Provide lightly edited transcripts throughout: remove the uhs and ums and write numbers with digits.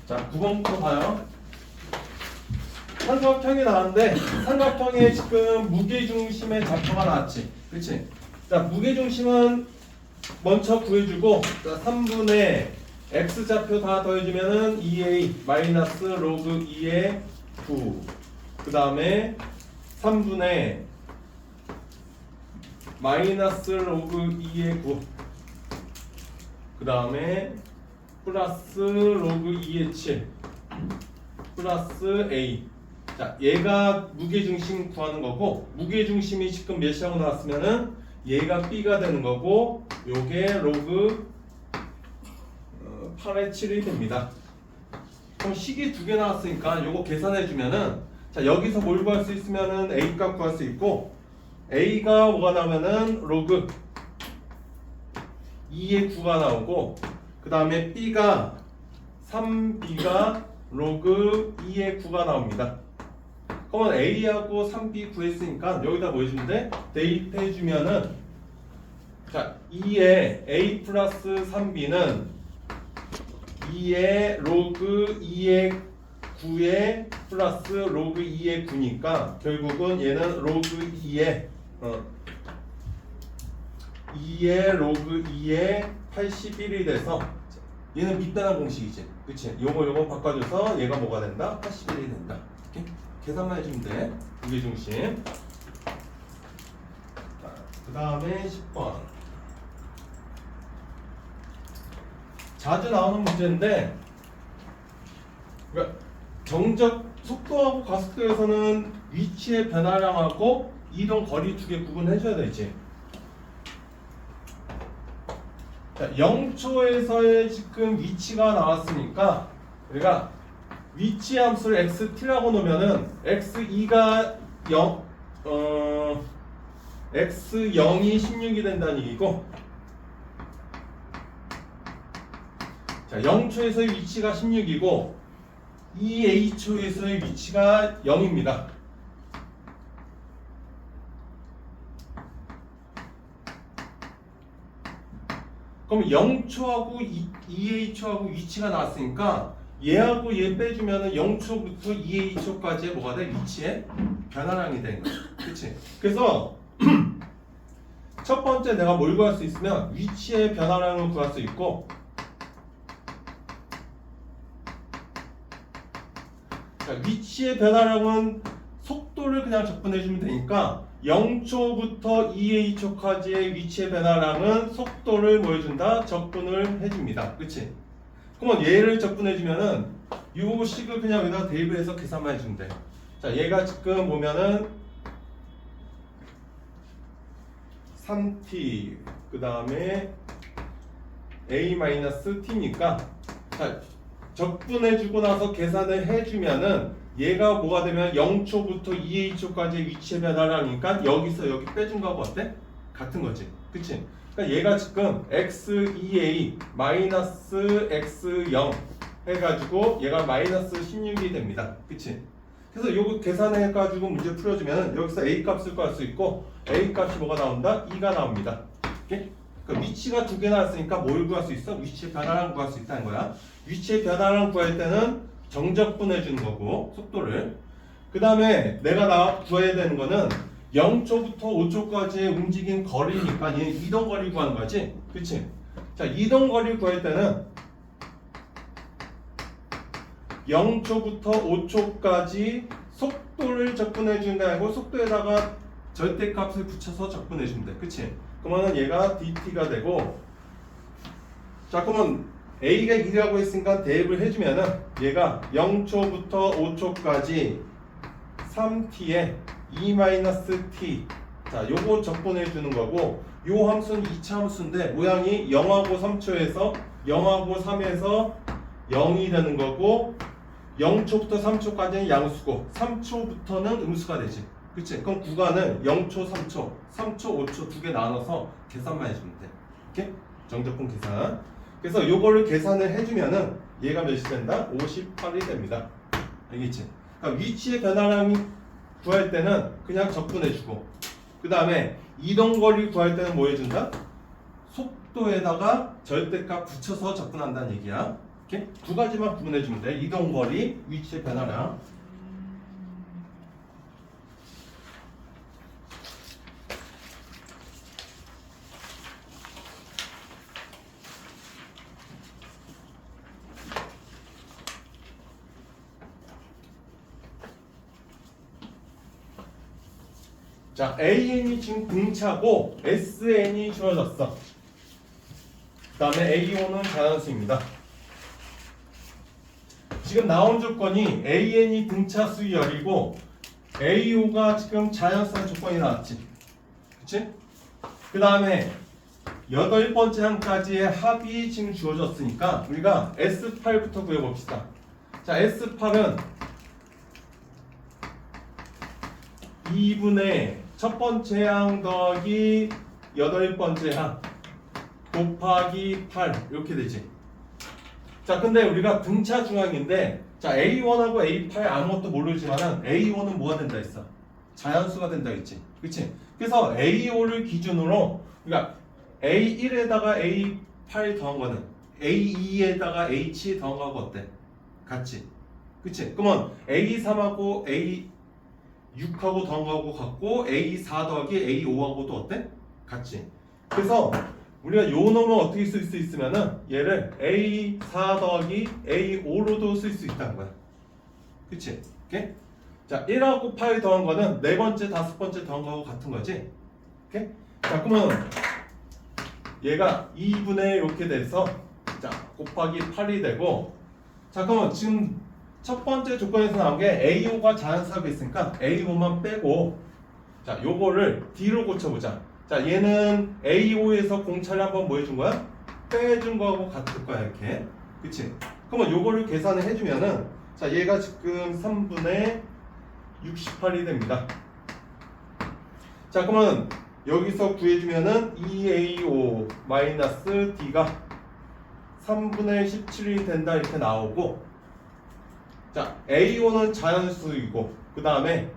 자, 9번부터 봐요. 삼각형이 나왔는데 삼각형에 지금 무게중심의 좌표가 나왔지. 그치? 자, 무게중심은 먼저 구해주고, 자, 3분의 x좌표 다 더해주면은 2a 마이너스 로그 2의 9. 그 다음에 3분의 마이너스 로그 2의 9. 그 다음에 플러스 로그 2의 7. 플러스 a. 자, 얘가 무게중심 구하는 거고, 무게중심이 지금 몇이라고 나왔으면은 얘가 b가 되는 거고, 요게 로그 8의 7이 됩니다. 그럼 식이 두 개 나왔으니까 요거 계산해주면은, 자, 여기서 뭘 구할 수 있으면은 a 값 구할 수 있고, a가 뭐가 나오면은 로그 2의 9가 나오고, 그 다음에 b가 3b가 로그 2의 9가 나옵니다. 그러면 a하고 3b 구했으니까 여기다 뭐 해주면 돼? 대입해주면은, 자, 2의 a 플러스 3b는 2의 로그 2의 9의 플러스 로그 2의 9니까 결국은 얘는 로그 2의 2의 로그 2의 81이 돼서, 얘는 밑단한 공식이지. 그치? 요거 바꿔줘서 얘가 뭐가 된다? 81이 된다. 이렇게 계산만 해주면 돼. 무게중심. 그 다음에 10번. 자주 나오는 문제인데, 그러니까 정적 속도하고 가속도에서는 위치의 변화량하고 이동 거리 두 개 구분해줘야 되지. 자, 0초에서의 지금 위치가 나왔으니까 우리가 위치 함수를 xt라고 놓으면은 x2가 x0이 16이 된다는 얘기고, 자, 0초에서의 위치가 16이고 2a초에서의 위치가 0입니다. 그럼 0초하고 2a초하고 위치가 나왔으니까 얘하고 얘 빼주면은 0초부터 2a초까지의 뭐가 돼? 위치의 변화량이 되는 거야. 그치? 그래서 첫 번째 내가 뭘 구할 수 있으면 위치의 변화량을 구할 수 있고, 자, 위치의 변화량은 속도를 그냥 적분해주면 되니까 0초부터 2a초까지의 위치의 변화량은 속도를 뭐 해준다? 적분을 해줍니다. 그치? 그러면 얘를 적분해주면은 요 식을 그냥 여기다 대입을 해서 계산만 해주면 돼. 자, 얘가 지금 보면은 3t 그 다음에 a-t니까, 자, 적분해주고 나서 계산을 해주면은 얘가 뭐가 되면 0초부터 2a초까지의 위치의 변화량이니까 여기서 여기 빼준 거하고 어때? 같은 거지. 그치? 그러니까 얘가 지금 x2a 마이너스 x0 해가지고 얘가 마이너스 16이 됩니다. 그치? 그래서 요거 계산해가지고 문제 풀어주면 여기서 a 값을 구할 수 있고, a 값이 뭐가 나온다? 2가 나옵니다. 오케이? 그러니까 위치가 두 개 나왔으니까 뭘 구할 수 있어? 위치의 변화량 구할 수 있다는 거야. 위치의 변화량 구할 때는 정적분해 주는 거고, 속도를. 그 다음에 내가 구해야 되는 거는 0초부터 5초까지의 움직인 거리니까 얘 이동 거리 구하는 거지. 그치? 자, 이동 거리 구할 때는 0초부터 5초까지 속도를 적분해 주는 게 아니고 속도에다가 절대값을 붙여서 적분해 주면 돼. 그치? 그러면 얘가 dt가 되고, 자, 그러면 a가 1이라고 했으니까 대입을 해주면은 얘가 0초부터 5초까지 3t에 2-t. 자, 요거 적분해 주는 거고, 요 함수는 2차 함수인데 모양이 0하고 3초에서 0하고 3에서 0이 되는 거고, 0초부터 3초까지는 양수고 3초부터는 음수가 되지. 그치? 그럼 구간을 0초, 3초, 3초, 5초 두 개 나눠서 계산만 해주면 돼. 이렇게? 정적분 계산. 그래서 요거를 계산을 해주면은 얘가 몇이 된다? 58이 됩니다. 알겠지? 그러니까 위치의 변화량이 구할 때는 그냥 적분해주고, 그 다음에 이동거리 구할 때는 뭐 해준다? 속도에다가 절대값 붙여서 적분한다는 얘기야. 이렇게 두 가지만 구분해 주면 돼. 이동거리, 위치의 변화량. 자, AN이 지금 등차고 SN이 주어졌어. 그 다음에 AO는 자연수입니다. 지금 나온 조건이 AN이 등차 수열이고 AO가 지금 자연수의 조건이 나왔지. 그치? 그 다음에 8번째 항까지의 합이 지금 주어졌으니까 우리가 S8부터 구해봅시다. 자, S8은 2분의 첫 번째 항 더하기 8번째 항 곱하기 8 이렇게 되지. 자, 근데 우리가 등차 중항인데 자, A1하고 A8 아무것도 모르지만은 A5는 뭐가 된다 했어? 자연수가 된다 했지. 그치? 그래서 A5를 기준으로 그러니까 A1에다가 A8 더한 거는 A2에다가 H 더한 거하고 어때? 같지? 그치? 그러면 A3하고 A6하고 더한 거하고 같고 A4 더하기 A5하고도 어때? 같지? 그래서 우리가 요 놈을 어떻게 쓸 수 있으면은 얘를 A4 더하기 A5로도 쓸 수 있다는 거야. 그치? 오케이? 자, 1하고 8 더한 거는 네 번째, 다섯 번째 더한 거하고 같은 거지? 오케이? 자, 그러면 얘가 2분의 이렇게 돼서 자, 곱하기 8이 되고 자, 그러면 지금 첫 번째 조건에서 나온 게 A5가 자연수하고 있으니까 A5만 빼고 자, 요거를 D로 고쳐보자. 자, 얘는 A5에서 공차를 한번 뭐 해준 거야? 빼준 거하고 같을 거야, 이렇게. 그치? 그러면 요거를 계산을 해주면은 자, 얘가 지금 3분의 68이 됩니다. 자, 그러면 여기서 구해주면은 2A5 마이너스 D가 3분의 17이 된다 이렇게 나오고 자, A5는 자연수이고 그 다음에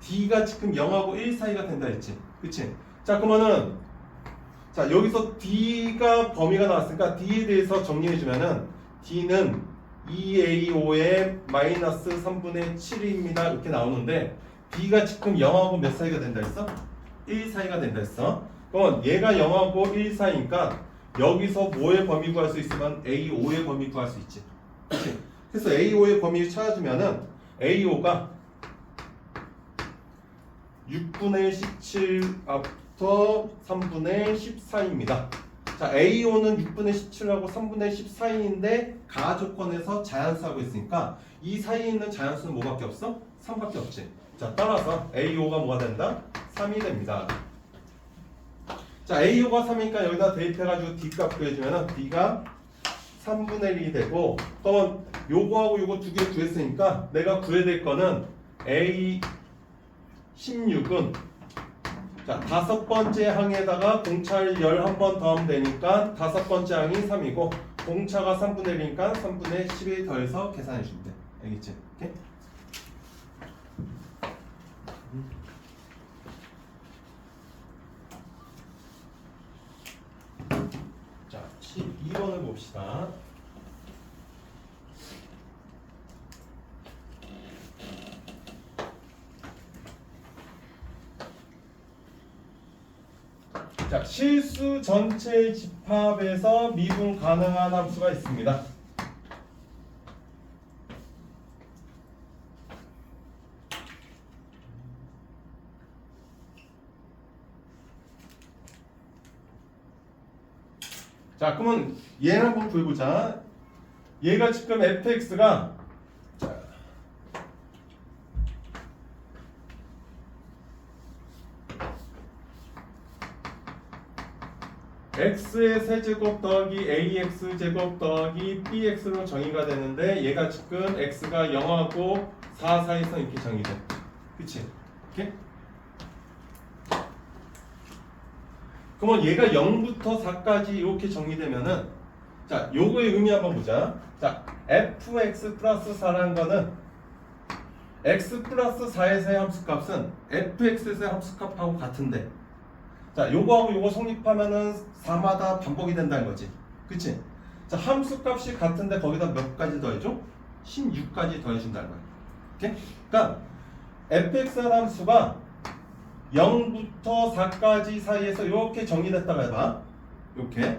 D가 지금 0하고 1 사이가 된다 했지. 그치? 자, 그러면은 자, 여기서 D가 범위가 나왔으니까 D에 대해서 정리해주면은 D는 2A5의 마이너스 3분의 7입니다 이렇게 나오는데 D가 지금 0하고 몇 사이가 된다 했어? 1 사이가 된다 했어. 그러면 얘가 0하고 1 사이니까 여기서 뭐의 범위 구할 수 있으면 A5의 범위 구할 수 있지. 그치? 그래서 A5의 범위를 찾아주면은 A5가 6분의 17 앞부터 3분의 14입니다. 자, A5는 6분의 17하고 3분의 14인데 가하 조건에서 자연수하고 있으니까 이 사이에 있는 자연수는 뭐밖에 없어? 3밖에 없지. 자, 따라서 A5가 뭐가 된다? 3이 됩니다. 자, A5가 3이니까 여기다 대입해가지고 D 값 구해주면 D가 3분의 1이 되고 그러면 요거하고 요거 두 개 구했으니까 내가 구해야 될 거는 A16은 자, 다섯 번째 항에다가 공차를 11번 더하면 되니까 다섯 번째 항이 3이고 공차가 3분의 1이니까 3분의 10이 더해서 계산해 주면 돼. 알겠지? 오케이? 자, 12번을 봅시다. 자, 실수 전체 집합에서 미분 가능한 함수가 있습니다. 자, 그러면 얘를 한번 구해보자. 얘가 지금 fx가 x의 세제곱 더하기 ax 제곱 더하기 bx로 정의가 되는데 얘가 지금 x가 0하고 4 사이에서 이렇게 정의돼. 그치? 이렇게? 그러면 얘가 0부터 4까지 이렇게 정의되면은 자, 요거의 의미 한번 보자. 자, fx 플러스 4라는 거는 x 플러스 4에서의 함수값은 fx에서의 함수값하고 같은데 자, 요거하고 요거 성립하면은 4마다 반복이 된다는 거지. 그치? 자, 함수 값이 같은데 거기다 몇 가지 더해줘? 16까지 더해준다는 거야. 오케이? 그러니까 fx라는 함수가 0부터 4까지 사이에서 이렇게 정의됐다고 해봐. 이렇게.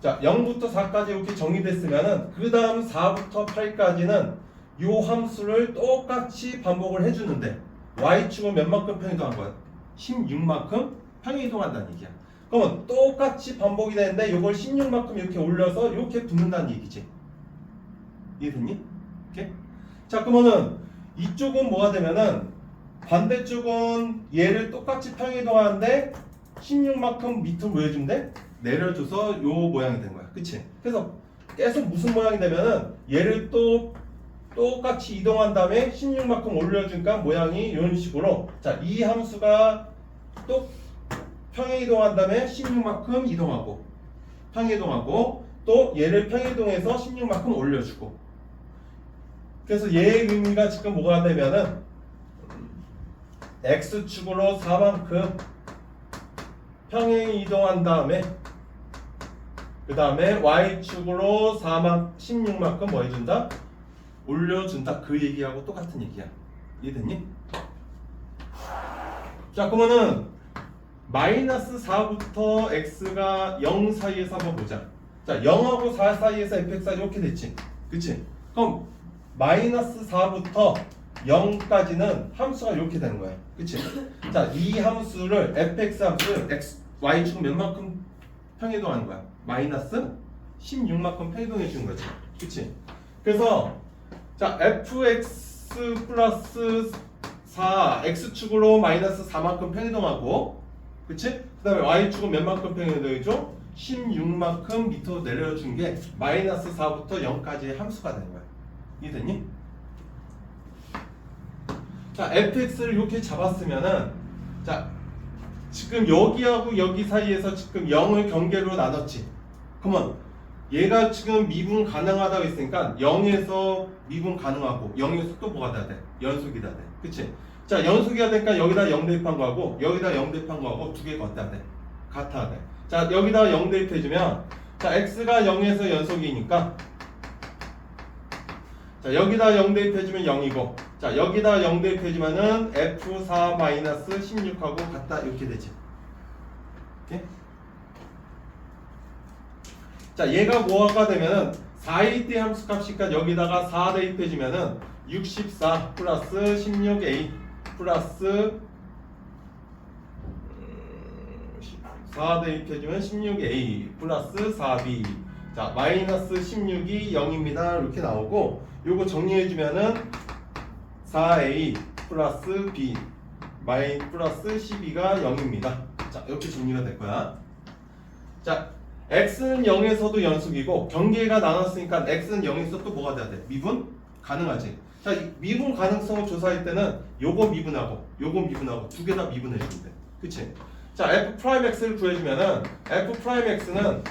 자, 0부터 4까지 이렇게 정의됐으면은 그 다음 4부터 8까지는 요 함수를 똑같이 반복을 해주는데 y축은 몇 만큼 평이동한 거야? 16만큼 평이동한다는 얘기야. 그러면 똑같이 반복이 되는데 이걸 16만큼 이렇게 올려서 이렇게 붙는다는 얘기지. 이해됐니? 이렇게? 자, 그러면은 이쪽은 뭐가 되면은 반대쪽은 얘를 똑같이 평이동하는데 16만큼 밑으로 뭐 해준대? 내려줘서 요 모양이 된 거야. 그치? 그래서 계속 무슨 모양이 되면은 얘를 또 똑같이 이동한 다음에 16만큼 올려주니까 모양이 이런 식으로, 자, 이 함수가 또 평행 이동한 다음에 16만큼 이동하고 평행 이동하고 또 얘를 평행 이동해서 16만큼 올려주고, 그래서 얘의 의미가 지금 뭐가 되면은 x축으로 4만큼 평행 이동한 다음에 그 다음에 y축으로 16만큼 뭐 해준다? 올려준다. 그 얘기하고 똑같은 얘기야. 이해됐니? 자, 그러면은 마이너스 4부터 x가 0 사이에서 한번 보자. 자, 0하고 4 사이에서 fx가 이렇게 됐지. 그치? 그럼 마이너스 4부터 0까지는 함수가 이렇게 되는 거야. 그치? 자, 이 함수를 fx 함수를 y축은 몇 만큼 평이동하는 거야? 마이너스 16만큼 평이동해 주는 거지. 그치? 그래서 자, fx 플러스 4 x축으로 마이너스 4만큼 평이동하고, 그치? 그 다음에 y축은 몇 만큼 평이동해줘? 16만큼 밑으로 내려준 게 마이너스 4부터 0까지의 함수가 되는 거야. 이해됐니? 자, fx를 이렇게 잡았으면은, 자, 지금 여기하고 여기 사이에서 지금 0을 경계로 나눴지. 그러면 얘가 지금 미분 가능하다고 했으니까 0에서 미분 가능하고 0에서 또 뭐가 돼야 돼? 연속이 돼야 돼. 그치? 자, 연속이야 되니까 여기다 0 대입한 거하고 여기다 0 대입한 거하고 두 개가 어때야 돼? 같아야 돼. 자, 여기다 0 대입해주면, 자, x가 0에서 연속이니까, 자, 여기다 0 대입해주면 0이고, 자, 여기다 0 대입해주면은 f4-16하고 같다. 이렇게 되지. 오케이? 자, 얘가 뭐가 되면은 4a 대 함수 값이니까 여기다가 4 대입해주면은 64 플러스 16a 플러스 4 대입해주면 16a 플러스 4b, 자, 마이너스 16이 0입니다. 이렇게 나오고, 요거 정리해주면은 4a 플러스 b 플러스 12가 0입니다. 자, 이렇게 정리가 될 거야. 자, x는 0에서도 연속이고 경계가 나눴으니까 x는 0에서 또 뭐가 돼야 돼? 미분? 가능하지. 자, 이 미분 가능성을 조사할 때는 요거 미분하고 요거 미분하고 두 개 다 미분해주면 돼. 그치? 자, f'x를 구해주면은 f'x는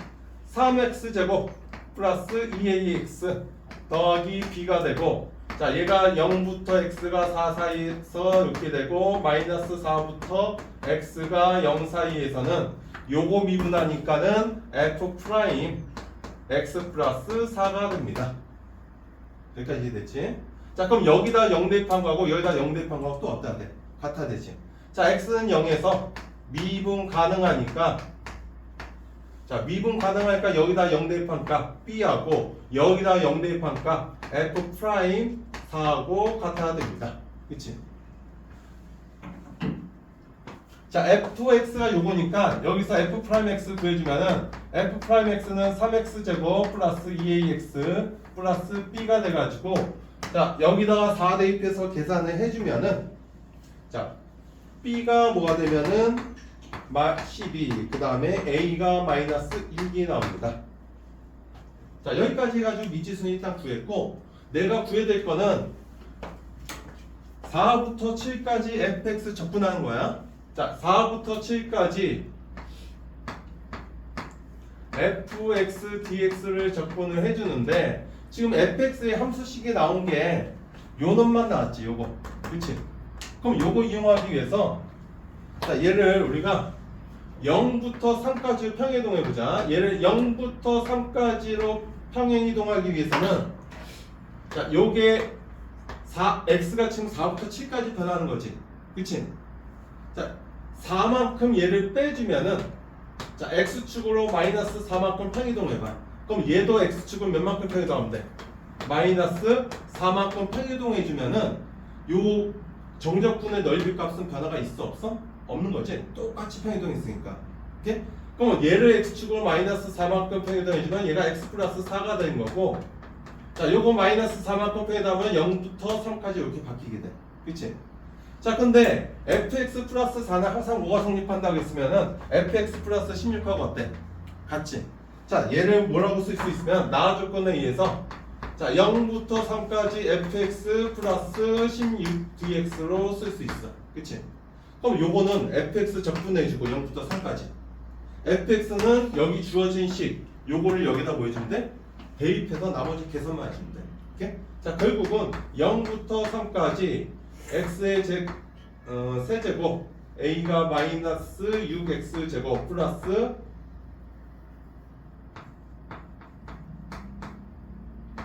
3x 제곱 플러스 2ax 더하기 b가 되고, 자, 얘가 0부터 x가 4 사이에서 이렇게 되고, 마이너스 4부터 x가 0 사이에서는 요거 미분하니까는 f 프라임 x 플러스 4가 됩니다. 여기까지 이해됐지? 자, 그럼 여기다 0 대입한 거하고 여기다 0 대입한 거하고 또 어때야 돼? 같아야 되지. 자, x는 0에서 미분 가능하니까, 자, 미분 가능하니까 여기다 0 대입한 값 b하고 여기다 0 대입한 값 f 프라임 4하고 같아야 됩니다. 그치? 자, fx가 요거니까 여기서 f 프라임 x 구해주면은 f 프라임 x는 3x 제곱 플러스 2ax 플러스 b가 돼가지고, 자, 여기다가 4 대입해서 계산을 해주면은, 자, b가 뭐가 되면은 12, 그 다음에 a가 마이너스 6이 나옵니다. 자, 여기까지 해가지고 미지수는 일단 구했고, 내가 구해야 될 거는 4부터 7까지 fx 적분하는 거야. 자, 4부터 7까지 fx dx를 적분을 해주는데, 지금 fx의 함수식이 나온 게 요 놈만 나왔지, 요거. 그치? 그럼 요거 이용하기 위해서, 자, 얘를 우리가 0부터 3까지 평행이동해보자. 얘를 0부터 3까지로 평행이동하기 위해서는 자, 요게 x가 지금 4부터 7까지 변하는 거지. 그치? 자, 4만큼 얘를 빼주면은 자, x축으로 마이너스 4만큼 평이동해봐. 그럼 얘도 x축은 몇 만큼 평이동하면 돼? 마이너스 4만큼 평이동해주면은 요 정적분의 넓이 값은 변화가 있어 없어? 없는 거지? 똑같이 평이동했으니까. 오케이? 그럼 얘를 x축으로 마이너스 4만큼 평이동해주면 얘가 x 플러스 4가 되는 거고, 자, 요거 마이너스 4만큼 평이동하면 0부터 3까지 이렇게 바뀌게 돼. 그치? 자, 근데 fx 플러스 4는 항상 뭐가 성립한다고 했으면은 fx 플러스 16하고 어때? 같지? 자, 얘를 뭐라고 쓸 수 있으면 나와 조건에 의해서 자, 0부터 3까지 fx 플러스 16dx로 쓸 수 있어. 그치? 그럼 요거는 fx 적분해주고 0부터 3까지. fx는 여기 주어진 식, 요거를 여기다 뭐 해주면 돼? 대입해서 나머지 계산만 해주면 돼. 오케이? 자, 결국은 0부터 3까지 x의 세제곱 a가 마이너스 6x제곱 플러스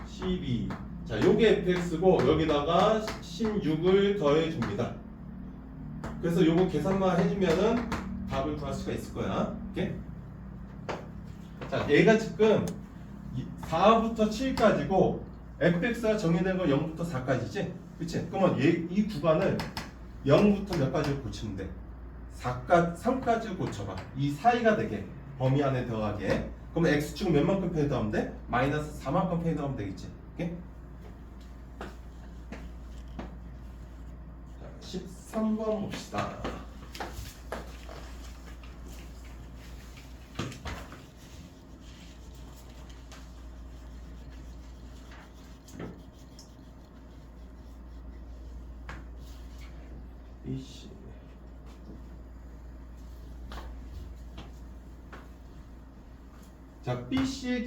12. 자, 요게 fx고 여기다가 16을 더해 줍니다. 그래서 요거 계산만 해주면은 답을 구할 수가 있을 거야. 오케이? 자, 얘가 지금 4부터 7까지고 fx가 정의된 건 0부터 4까지지? 그치? 그러면 이 구간을 0부터 몇 가지로 고치면 돼? 3까지 고쳐봐. 이 사이가 되게 범위 안에 들어가게. 그러면 x축은 몇 만큼 평이동하면 돼? 마이너스 4만큼 평이동하면 되겠지. 오케이? 자, 13번 봅시다. BC. 자, BC의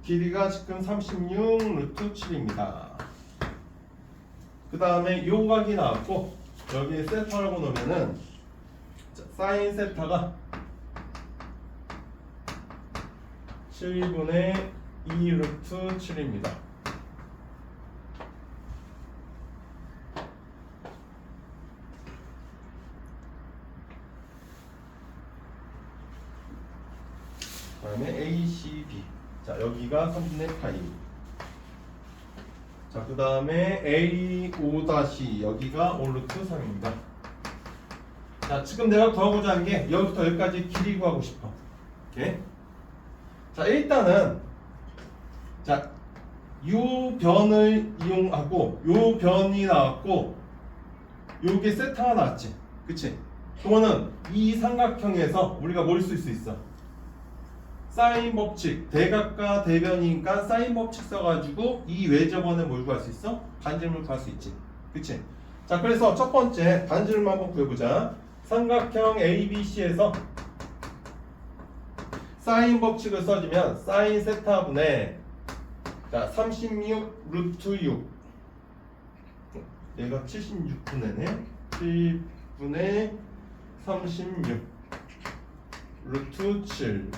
길이가 지금 36 루트 7입니다. 그 다음에 요 각이 나왔고 여기에 세타라고 놓으면은 자, 사인 세타가 7분의 2 루트 7입니다. 그 다음에 ACB. 자, 여기가 3분의 파이. 자, 그 다음에 A5- 여기가 5루트 3입니다. 자, 지금 내가 구하고자 하는 게 여기부터 여기까지 길이 구하고 싶어. 오케이? 자, 일단은 자, 요 변을 이용하고 요 변이 나왔고 요게 세타가 나왔지. 그치? 그러면은 이 삼각형에서 우리가 뭘 쓸 수 있어? 사인 법칙, 대각과 대변이니까 사인 법칙 써가지고 이 외접원에 뭘 구할 수 있어? 반지름을 구할 수 있지. 그치? 자, 그래서 첫 번째 반지름 한번 구해보자. 삼각형 ABC에서 사인 법칙을 써주면 사인 세타분의 자, 36 루트 6 얘가 76분의네 7분의 36 루트 7.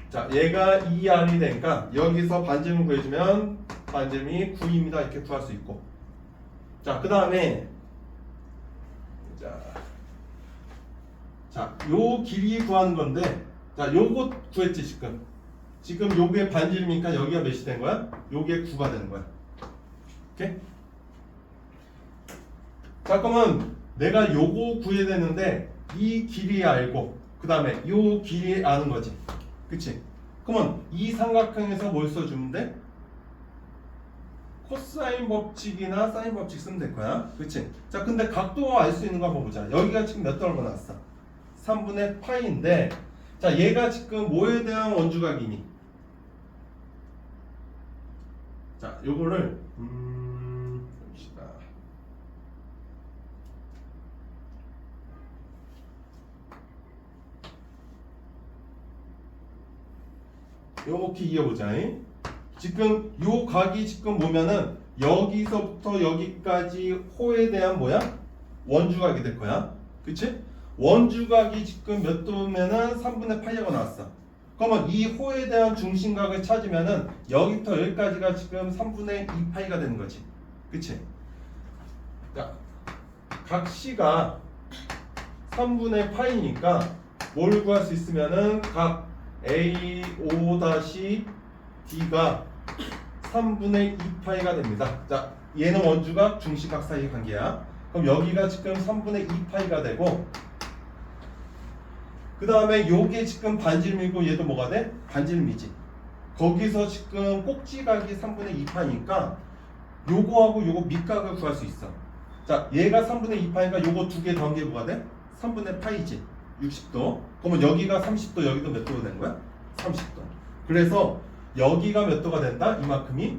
자, 얘가 2R이 되니까 여기서 반지름 구해주면 반지름이 9입니다. 이렇게 구할 수 있고. 자, 그 다음에 자, 요 길이 구하는 건데 자, 요거 구했지 지금. 지금 요게 반지름이니까 여기가 몇이 된 거야? 요게 9가 되는 거야. 오케이? 자, 그러면 내가 요거 구해야 되는데 이 길이 알고 그 다음에 요 길이 아는 거지. 그치? 그러면 이 삼각형에서 뭘 써주면 돼? 코사인 법칙이나 사인 법칙 쓰면 될 거야. 그치? 자, 근데 각도 알 수 있는 거 한번 보자. 여기가 지금 몇 도 얼마 나왔어? 3분의 파이인데 자, 얘가 지금 뭐에 대한 원주각이니? 자, 요거를 봅시다. 요렇게 이어보자. 지금 요 각이 지금 보면은 여기서부터 여기까지 호에 대한 뭐야? 원주각이 될 거야. 그치? 원주각이 지금 몇 도면은 3분의 8이라고 나왔어. 그러면 이 호에 대한 중심각을 찾으면은 여기부터 여기까지가 지금 3분의 2파이가 되는 거지. 그치? 자, 각 C가 3분의 파이니까 뭘 구할 수 있으면은 각 A5-D가 3분의 2파이가 됩니다. 자, 얘는 원주각, 중심각 사이의 관계야. 그럼 여기가 지금 3분의 2파이가 되고, 그 다음에 요게 지금 반지름이고 얘도 뭐가 돼? 반지름이지. 거기서 지금 꼭지각이 3분의 2파이니까 요거하고 요거 밑각을 구할 수 있어. 자, 얘가 3분의 2파이니까 요거 두 개 더한 게 뭐가 돼? 3분의 파이지. 60도. 그러면 여기가 30도, 여기도 몇 도가 된 거야? 30도. 그래서 여기가 몇 도가 된다? 이만큼이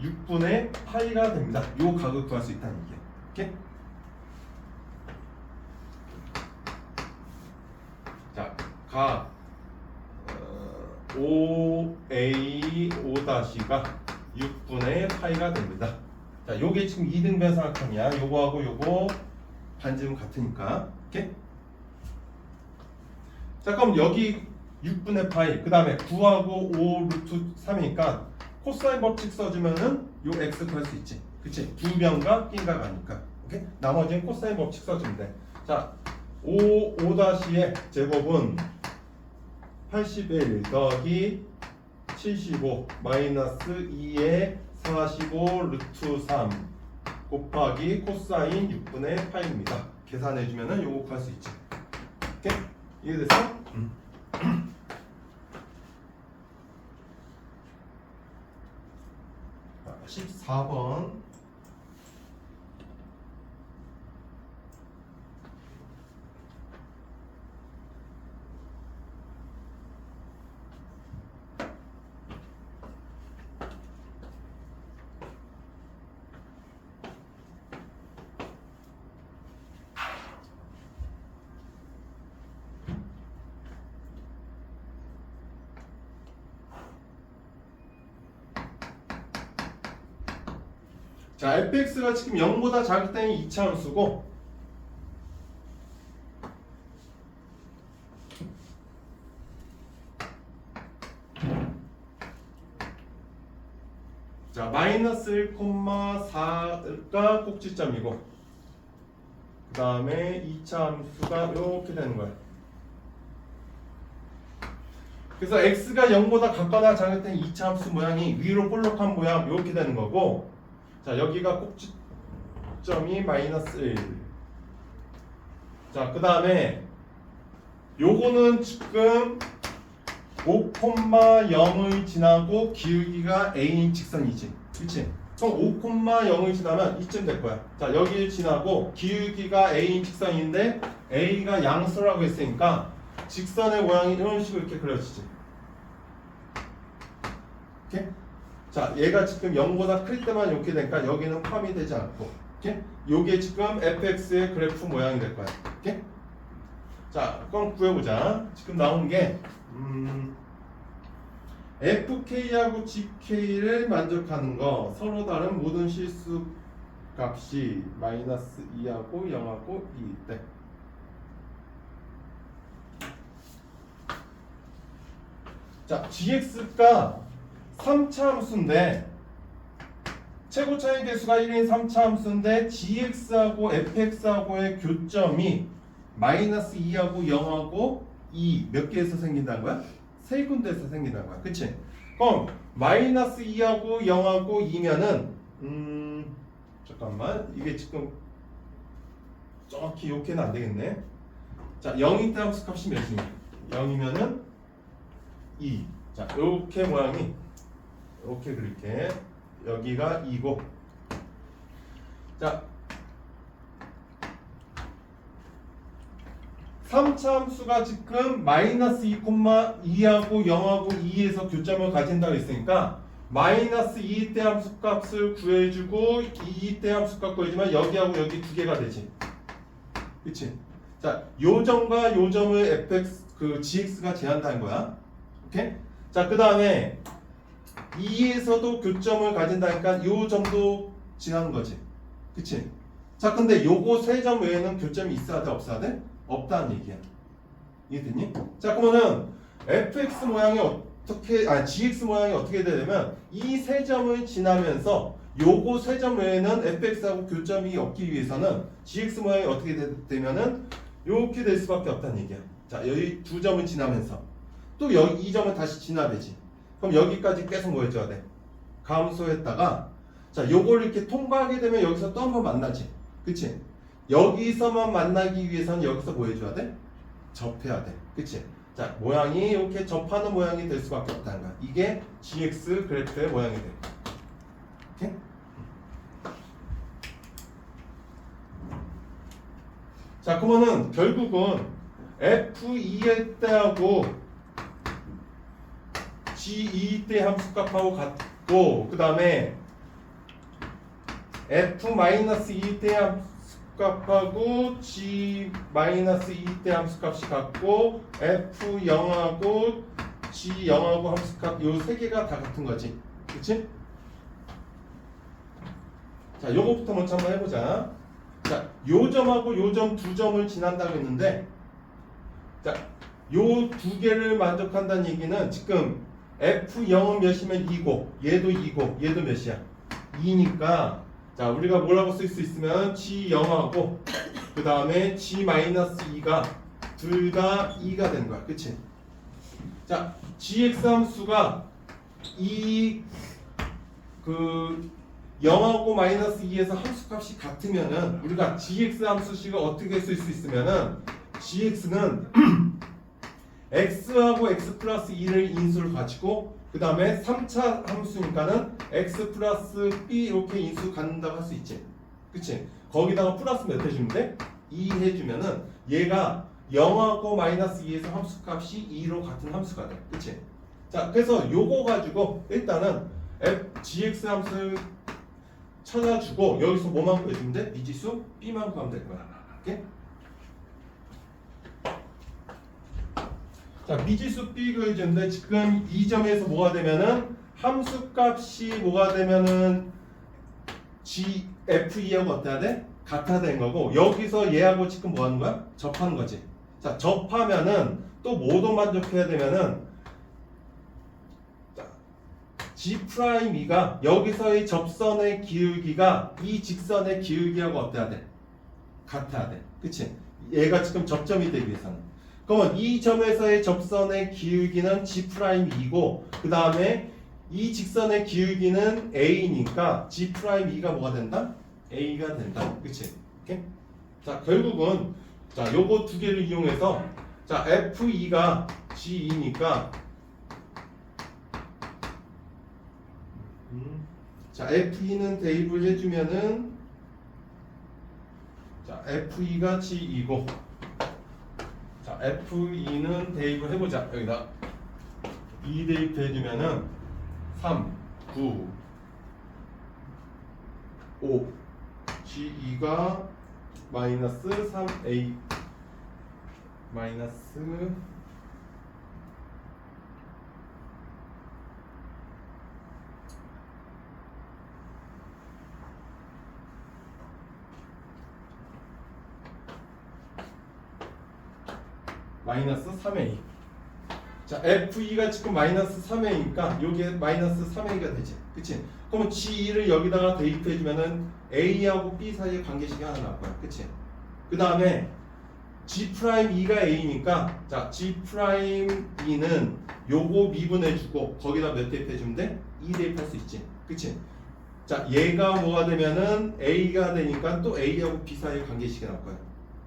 6분의 파이가 됩니다. 요 각을 구할 수 있다는 얘기야. 오케이? 자, 각 OA5-가 6분의 파이가 됩니다. 자, 요게 지금 2등변 삼각형이야. 요거하고 요거 반지름 같으니까. 오케이? 자, 그럼 여기 6분의 파이, 그 다음에 9하고 5 루트 3이니까 코사인 법칙 써주면은 요 x 구할 수 있지. 그치? 두 변과 낀각 아니까. 오케이? 나머지는 코사인 법칙 써주면 돼. 자, 5-의 제곱은 81 더하기 75 마이너스 2의 45 루트 3 곱하기 코사인 6분의 파이입니다. 계산해주면은 요거 구할 수 있지. 오케이? 이해됐어? 14번. 자, fx가 지금 0보다 작을 때는 2차 함수고, 자, 마이너스 1,4가 꼭지점이고, 그 다음에 2차 함수가 이렇게 되는 거야. 그래서 x가 0보다 같거나 작을 때는 2차 함수 모양이 위로 볼록한 모양 이렇게 되는 거고, 자, 여기가 꼭지점이 마이너스 1. 자, 그 다음에 요거는 지금 5,0을 지나고 기울기가 a인 직선이지. 그치? 그럼 5,0을 지나면 이쯤 될 거야. 자, 여기를 지나고 기울기가 a인 직선인데 a가 양수라고 했으니까 직선의 모양이 이런 식으로 이렇게 그려지지. 오케이? 자, 얘가 지금 0보다 클 때만 이렇게 되니까 여기는 포함이 되지 않고, 오케이? 요게 지금 fx의 그래프 모양이 될 거야. 오케이? 자, 그럼 구해보자. 지금 나온 게 fk하고 gk를 만족하는 거, 서로 다른 모든 실수 값이 마이너스 2하고 0하고 2일 때. 자, gx가 3차 함수인데 최고 차이 개수가 1인 3차 함수인데 gx하고 fx하고의 교점이 마이너스 2하고 0하고 2 몇 개에서 생긴다는 거야? 세 군데에서 생긴다는 거야. 그치? 그럼 마이너스 2하고 0하고 2면은 잠깐만, 이게 지금 정확히 이렇게는 안 되겠네. 자, 0일 때 함수 값이 몇이냐? 0이면은 2. 자, 이렇게 모양이 이렇게 그릴게. 여기가 2고, 자, 3차 함수가 지금 마이너스 2,2하고 0하고 2에서 교점을 가진다고 했으니까 마이너스 2때 함수 값을 구해주고 2때 함수 값 구해주면 여기하고 여기 두 개가 되지. 그치? 자, 요 점과 요 점을 fx, gx가 제한다는 거야. 오케이? 자, 그 다음에 2에서도 교점을 가진다니까 요 점도 지나는 거지. 그치? 자, 근데 요거 세 점 외에는 교점이 있어야 돼? 없어야 돼? 없다는 얘기야. 이해됐니? 자, 그러면은 fx 모양이 gx 모양이 어떻게 되냐면 이 세 점을 지나면서 요거 세 점 외에는 fx하고 교점이 없기 위해서는 gx 모양이 어떻게 되면은 이렇게 될 수밖에 없다는 얘기야. 자, 여기 두 점을 지나면서 또 여기 이 점을 다시 지나야지. 그럼 여기까지 계속 뭐 해줘야 돼? 감소했다가 자, 요걸 이렇게 통과하게 되면 여기서 또 한 번 만나지. 그치? 여기서만 만나기 위해서는 여기서 뭐 해줘야 돼? 접해야 돼. 그치? 자, 모양이 이렇게 접하는 모양이 될 수밖에 없다는 거야. 이게 gx 그래프의 모양이 돼. 오케이? 자, 그러면은 결국은 f2의 때하고 g2 때 함수값하고 같고 그 다음에 f-2 때 함수값하고 g-2 때 함수값이 같고 f0하고 g0하고 함수값 요 세 개가 다 같은 거지. 그치? 자, 요거부터 먼저 한번 해보자. 자, 요 점하고 요 점 두 점을 지난다고 했는데 자, 요 두 개를 만족한다는 얘기는 지금 f0은 몇이면 2고 얘도 2고 얘도 몇이야? 2니까 자, 우리가 뭐라고 쓸 수 있으면 g0하고 그 다음에 g-2가 둘 다 2가 되는 거야. 그치? 자, gx 함수가 그 0하고 -2에서 함수값이 같으면은 우리가 gx 함수식을 어떻게 쓸 수 있으면은 gx는 x하고 x 플러스 2를 인수를 가지고 그 다음에 3차 함수니까는 x 플러스 b 이렇게 인수 갖는다고 할 수 있지. 그치? 거기다가 플러스 몇 해주면 돼? 2 해주면은 얘가 0하고 -2에서 함수값이 2로 같은 함수가 돼. 그치? 자, 그래서 요거 가지고 일단은 gx 함수 찾아주고 여기서 뭐만 구해주면 돼? 미지수 b만 구하면 될 거야. 오케이? 자, 미지수 b 구해주는데 지금 이 점에서 뭐가 되면은 함수값이 뭐가 되면은 f2하고 어때야 돼? 같아 된 거고 여기서 얘하고 지금 뭐 하는 거야? 접하는 거지. 자, 접하면은 또 뭐도 만족해야 되면은 G'2가 여기서의 접선의 기울기가 이 직선의 기울기하고 어때야 돼? 같아야 돼. 그치? 얘가 지금 접점이 되기 위해서는. 그러면 이 점에서의 접선의 기울기는 G'2고 그 다음에 이 직선의 기울기는 A니까 G'2가 뭐가 된다? A가 된다. 그치? 오케이? 자, 결국은 자, 요거 두 개를 이용해서 자, F2가 G2니까 자, F2는 대입을 해주면은 자, F2가 G2고 자, F2는 대입을 해보자. 여기다 2 대입해주면은 3, 9, 5 G2가 마이너스 3A 마이너스 마이너스 3A. 자, F2가 지금 마이너스 3A니까 요게 마이너스 3A가 되지. 그치? 그러면 G2를 여기다가 대입해주면은 A하고 B 사이의 관계식이 하나 나올 거야. 그치? 그 다음에 G'2가 A니까 자, G'2는 요거 미분해주고 거기다 몇 대입해주면 돼? 2 대입할 수 있지. 그치? 자, 얘가 뭐가 되면은 A가 되니까 또 A하고 B 사이의 관계식이 나올 거야.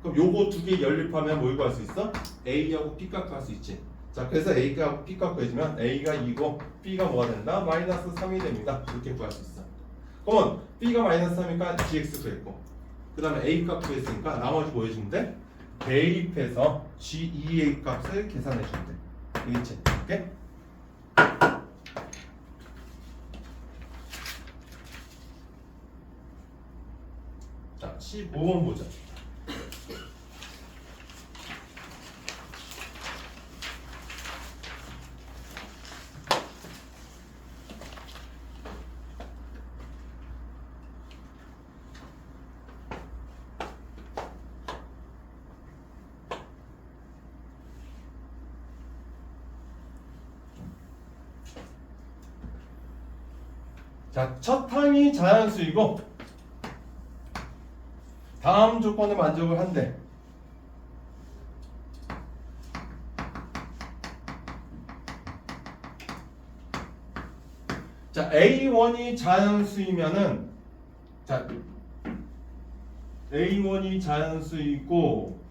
그럼 요거 두 개 연립하면 뭘 구할 수 있어? A하고 B 값 구할 수 있지. 자, 그래서 A가 B 값 구해주면 A가 2고 B가 뭐가 된다? 마이너스 3이 됩니다. 이렇게 구할 수 있어. 그러면 B가 마이너스 3이니까 GX 구했고 그 다음에 A 값 구했으니까 나머지 뭐 해주면 돼? 대입해서 G2A 값을 계산해주면 돼. 알겠지? 오케이? 자, 15번 보자. 자, 첫 항이 자연수이고 다음 조건에 만족을 한대. 자, A1이 자연수이면은 자, A1이 자연수이고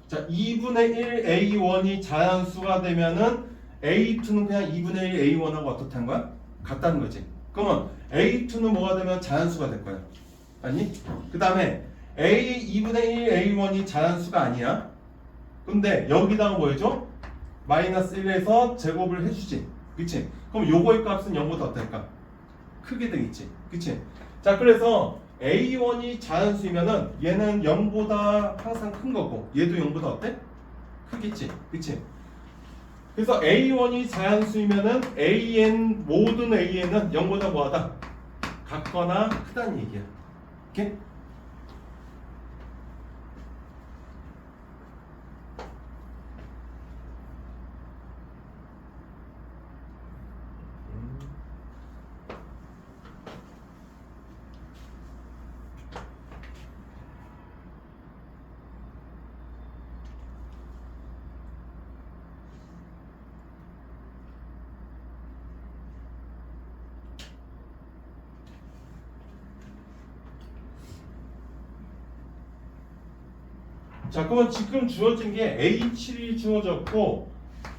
자, 2분의 1 A1이 자연수가 되면은 A2는 그냥 2분의 1 A1하고 어떻다는 거야? 같다는 거지. 그러면 A2는 뭐가 되면 자연수가 될 거야. 아니? 그 다음에 A2분의 1 A1이 자연수가 아니야. 근데 여기다가 뭐 해줘? 마이너스 1에서 제곱을 해주지. 그치? 그럼 요거의 값은 0보다 어떨까? 크게 되겠지. 그치? 자, 그래서 A1이 자연수이면은 얘는 0보다 항상 큰 거고 얘도 0보다 어때? 크겠지. 그치? 그래서 A1이 자연수이면은 AN 모든 AN은 0보다 뭐하다? 같거나 크다는 얘기야. 오케이? 자, 그러면 지금 주어진 게 A7이 주어졌고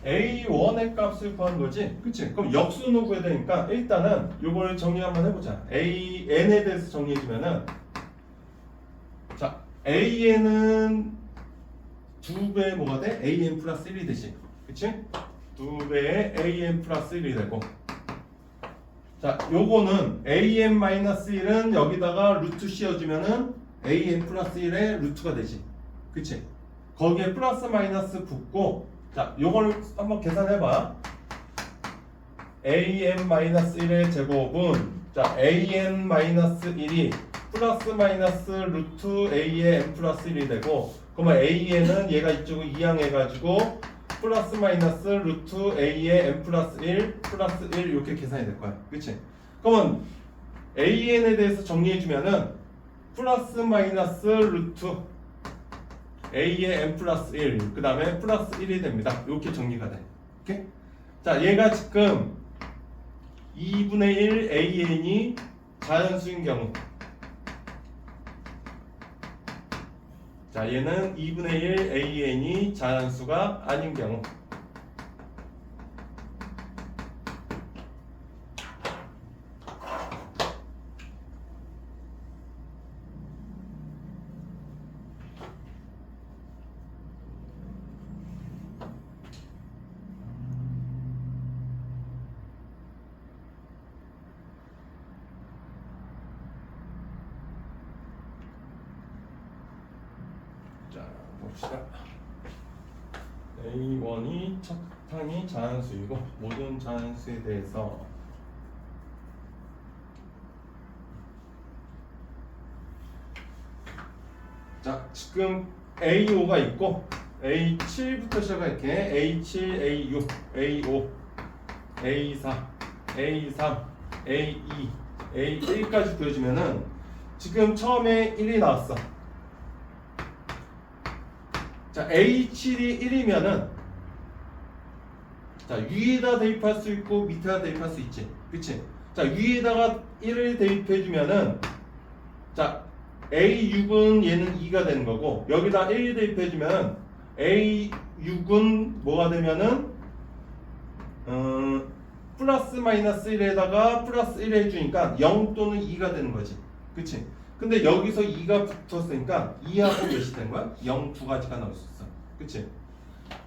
A1의 값을 구한 거지. 그치? 그럼 역수는 구해야 되니까 일단은 요걸 정리 한번 해보자. AN에 대해서 정리해주면은 자, AN은 2배 뭐가 돼? AN 플러스 1이 되지. 그치? 2배의 AN 플러스 1이 되고 자, 요거는 AN 마이너스 1은 여기다가 루트 씌워주면은 AN 플러스 1의 루트가 되지. 그치? 거기에 플러스 마이너스 붙고 자, 요걸 한번 계산해봐. an-1의 제곱은 자, an-1이 플러스 마이너스 루트 a의 n 플러스 1이 되고 그러면 an은 얘가 이쪽을 이항해가지고 플러스 마이너스 루트 a의 n 플러스 1 플러스 1 이렇게 계산이 될 거야. 그치? 그러면 an에 대해서 정리해주면은 플러스 마이너스 루트 a의 n 플러스 1, 그 다음에 플러스 1이 됩니다. 이렇게 정리가 돼. 오케이? 자, 얘가 지금 2분의 1 an이 자연수인 경우 자, 얘는 2분의 1 an이 자연수가 아닌 경우 봅시다. A1이 첫 항이 자연수이고 모든 자연수에 대해서 자, 지금 A5가 있고 A7부터 시작할게. A7, A6, A5, A4, A3, A2, A1까지 구해주면은 지금 처음에 1이 나왔어. 자, A7이 1이면은 자, 위에다 대입할 수 있고 밑에다 대입할 수 있지. 그치? 자, 위에다가 1을 대입해주면은 자, A6은 얘는 2가 되는 거고 여기다 1을 대입해주면 A6은 뭐가 되면은 플러스 마이너스 1에다가 플러스 1 해주니까 0 또는 2가 되는 거지. 그치? 근데 여기서 2가 붙었으니까 2하고 몇이 된 거야? 0 두 가지가 나올 수 있어. 그치?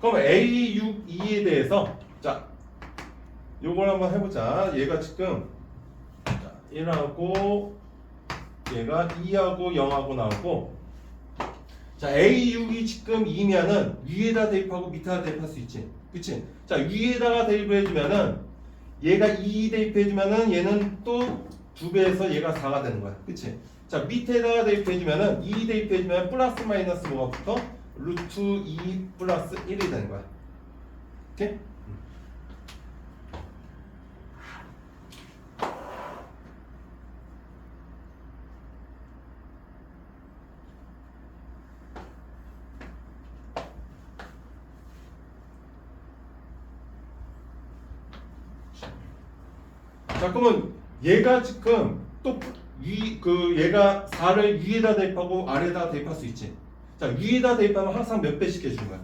그럼 A6, 2에 대해서 자, 요걸 한번 해보자. 얘가 지금 자, 1하고 얘가 2하고 0하고 나오고 자, A6이 지금 2면은 위에다 대입하고 밑에다 대입할 수 있지. 그치? 자, 위에다가 대입을 해주면은 얘가 2 대입해주면은 얘는 또 2배에서 얘가 4가 되는 거야. 그치? 자, 밑에다가 대입해주면은 2 대입해주면 플러스 마이너스 뭐가 붙어? 루트 2 플러스 1이 되는 거야. 오케이? 자, 그러면 얘가 지금 또 얘가 4를 위에다 대입하고 아래에다 대입할 수 있지. 자, 위에다 대입하면 항상 몇 배씩 해주는 거야?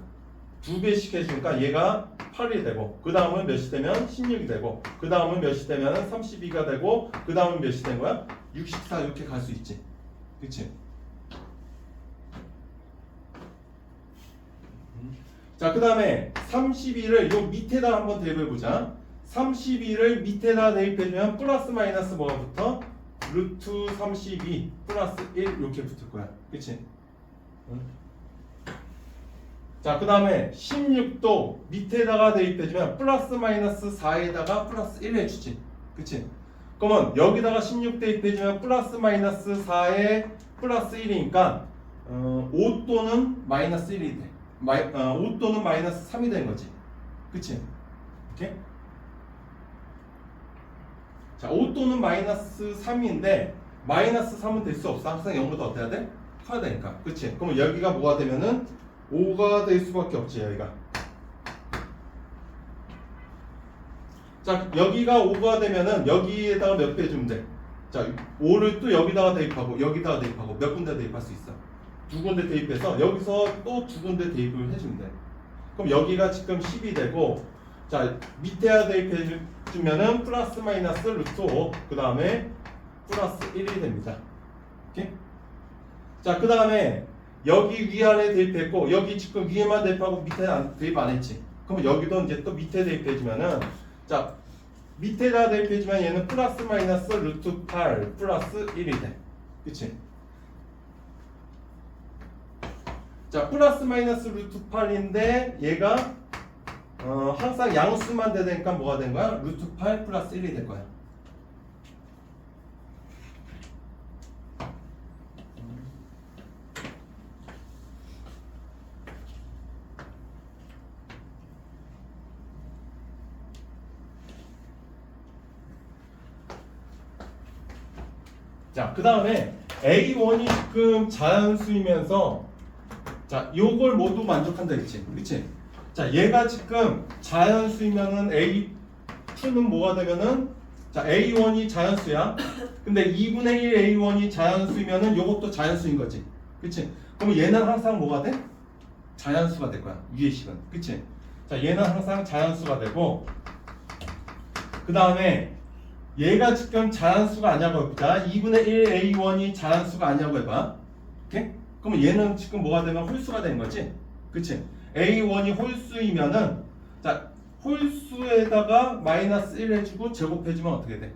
2배씩 해주니까 얘가 8이 되고, 그 다음은 몇이 되면 16이 되고, 그 다음은 몇이 되면 32가 되고, 그 다음은 몇이 된 거야? 64 이렇게 갈 수 있지. 그치? 자, 그 다음에 32를 요 밑에다 한번 대입해보자. 32를 밑에다 대입해주면 플러스 마이너스 뭐가 붙어? 루트 32 플러스 1 이렇게 붙을 거야. 그치? 응? 자, 그 다음에 16도 밑에다가 대입해주면 플러스 마이너스 4에다가 플러스 1 해주지. 그치? 그러면 여기다가 16 대입해주면 플러스 마이너스 4에 플러스 1이니까 5 또는 마이너스 1이 돼. 5 또는 마이너스 3이 된 거지. 그치? 오케이? 자, 5 또는 마이너스 3인데 마이너스 3은 될 수 없어. 항상 0보다 어때야 돼? 커야 되니까. 그치? 그러면 여기가 뭐가 되면은 5가 될 수밖에 없지, 여기가. 자, 여기가 5가 되면은 여기에다가 몇 배 주면 돼? 자, 5를 또 여기다가 대입하고 여기다가 대입하고 몇 군데 대입할 수 있어? 2군데 대입해서 여기서 또 2군데 대입을 해주면 돼. 그럼 여기가 지금 10이 되고, 자, 밑에다 대입해 주면은 플러스 마이너스 루트 5, 그 다음에 플러스 1이 됩니다. 오케이? 자, 그 다음에 여기 위아래 대입했고, 여기 지금 위에만 대입하고 밑에 대입 안 했지. 그러면 여기도 이제 또 밑에 대입해 주면은, 자, 밑에다 대입해 주면 얘는 플러스 마이너스 루트 8 플러스 1이 돼. 그치? 자, 플러스 마이너스 루트 8인데 얘가 항상 양수만 되니까 뭐가 된 거야? 루트 8 플러스 1이 될 거야. 자, 그 다음에 A1이 지금 자연수이면서, 자, 요걸 모두 만족한다 했지. 그치? 자, 얘가 지금 자연수이면은 A2는 뭐가 되면은, 자, A1이 자연수야. 근데 2분의 1 A1이 자연수이면은 요것도 자연수인 거지. 그치? 그럼 얘는 항상 뭐가 돼? 자연수가 될 거야. 위의 식은. 그치? 자, 얘는 항상 자연수가 되고, 그 다음에 얘가 지금 자연수가 아니냐고 해보자. 2분의 1 A1이 자연수가 아니냐고 해봐. 오케이? 그러면 얘는 지금 뭐가 되면 홀수가 되는 거지? 그치? A1이 홀수이면은, 자, 홀수에다가 마이너스 1 해주고 제곱해주면 어떻게 돼?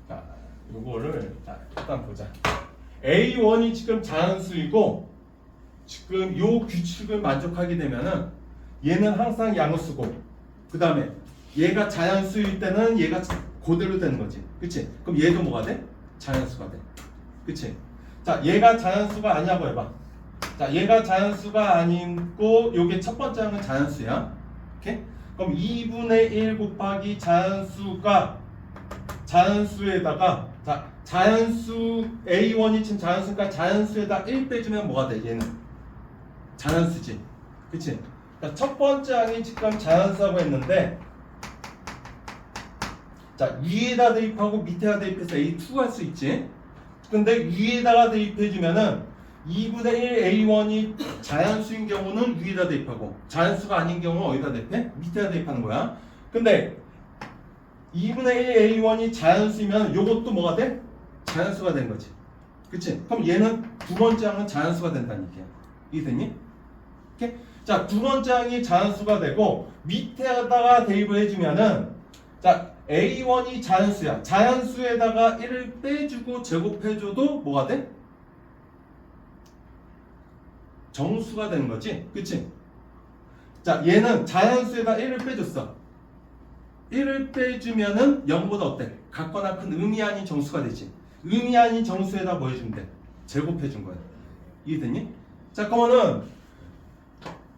자, 요거를 일단 보자. A1이 지금 자연수이고, 지금 요 규칙을 만족하게 되면은 얘는 항상 양수고, 그 다음에 얘가 자연수일 때는 얘가 그대로 되는 거지. 그치? 그럼 얘도 뭐가 돼? 자연수가 돼. 그치? 자, 얘가 자연수가 아니냐고 해봐. 자, 얘가 자연수가 아니고 요게 첫 번째 항은 자연수야. 오케이? 그럼 2분의 1 곱하기 자연수에다가, 자, 자연수 A1이 지금 자연수니까 자연수에다 1 빼주면 뭐가 돼? 얘는 자연수지. 그치? 자, 첫 번째 항이 지금 자연수라고 했는데, 자, 위에다 대입하고 밑에다 대입해서 A2 할 수 있지. 근데 위에다가 대입해주면은 2분의 1 A1이 자연수인 경우는 위에다 대입하고, 자연수가 아닌 경우는 어디다 대입해? 밑에다 대입하는 거야. 근데 2분의 1 A1이 자연수이면 요것도 뭐가 돼? 자연수가 된 거지. 그치? 그럼 얘는 두 번째 항은 자연수가 된다는 얘기야. 이해됐니? 오케이? 자, 두 번째 항이 자연수가 되고 밑에다가 대입을 해주면은, 자, A1이 자연수야. 자연수에다가 1을 빼주고 제곱해줘도 뭐가 돼? 정수가 되는 거지. 그치? 자, 얘는 자연수에다 1을 빼줬어. 1을 빼주면은 0보다 어때? 같거나 큰 의미 아닌 정수가 되지. 의미 아닌 정수에다 뭐 해주면 돼? 제곱해준 거야. 이해됐니? 자, 그러면은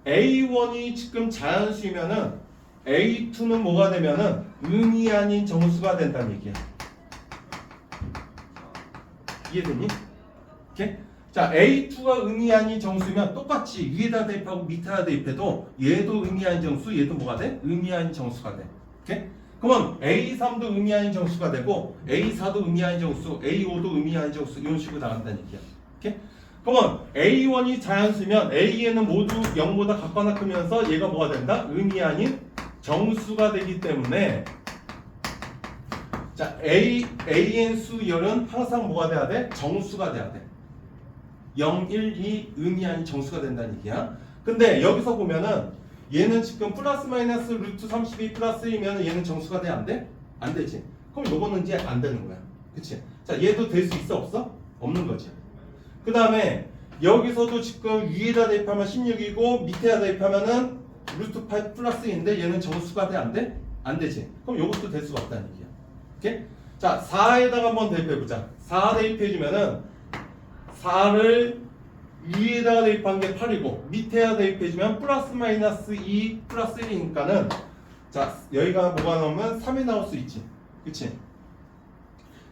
A1이 지금 자연수이면은 A2는 뭐가 되면은 의미 아닌 정수가 된다는 얘기야. 이해됐니? 오케이? 자, A2가 의미 아닌 정수면 똑같이 위에다 대입하고 밑에다 대입해도 얘도 의미 아닌 정수, 얘도 뭐가 돼? 의미 아닌 정수가 돼. 오케이? 그러면 A3도 의미 아닌 정수가 되고 A4도 의미 아닌 정수, A5도 의미 아닌 정수 이런 식으로 나간다는 얘기야. 오케이? 그러면 A1이 자연수면 A에는 모두 0보다 같거나 크면서 얘가 뭐가 된다? 의미 아닌 정수가 되기 때문에 자, AN 수열은 항상 뭐가 돼야 돼? 정수가 돼야 돼. 0, 1, 2 의미 아닌 정수가 된다는 얘기야. 근데 여기서 보면은 얘는 지금 플러스 마이너스 루트 32 플러스 1이면 얘는 정수가 돼? 안 돼? 안 되지. 그럼 요거는 이제 안 되는 거야. 그치? 자, 얘도 될 수 있어? 없어? 없는 거지. 그 다음에 여기서도 지금 위에다 대입하면 16이고 밑에다 대입하면은 루트 8 플러스 2인데 얘는 정수가 돼? 안 돼? 안 되지. 그럼 요것도 될 수가 없다는 얘기야. 오케이? 자, 4에다가 한번 대입해보자. 4 대입해주면은 4를 위에다가 대입한 게 8이고 밑에다 대입해주면 플러스 마이너스 2 플러스 1이니까는 자, 여기가 뭐가 나오면 3이 나올 수 있지. 그치?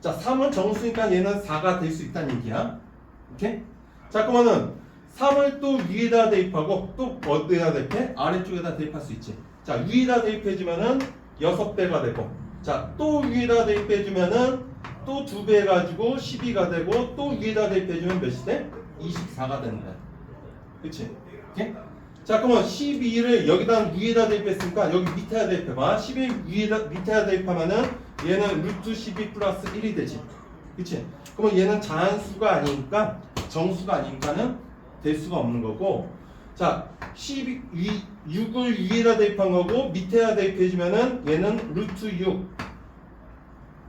자, 3은 정수니까 얘는 4가 될 수 있다는 얘기야. 오케이? 자, 그러면은 3을 또 위에다 대입하고 또 어디에다 대입해? 아래쪽에다 대입할 수 있지. 자, 위에다 대입해주면은 6배가 되고 자, 또 위에다 대입해주면은 또 2배 해가지고 12가 되고 또 위에다 대입해주면 몇이 돼? 24가 되는 거야. 그치? 오케이? 자, 그러면 12를 여기다 위에다 대입했으니까 여기 밑에다 대입해봐. 12 밑에다 대입하면은 얘는 루트 12 플러스 1이 되지. 그치? 그러면 얘는 자연수가 아니니까 정수가 아니니까는 될 수가 없는 거고 자, 6을 위에다 대입한 거고 밑에다 대입해주면은 얘는 루트 6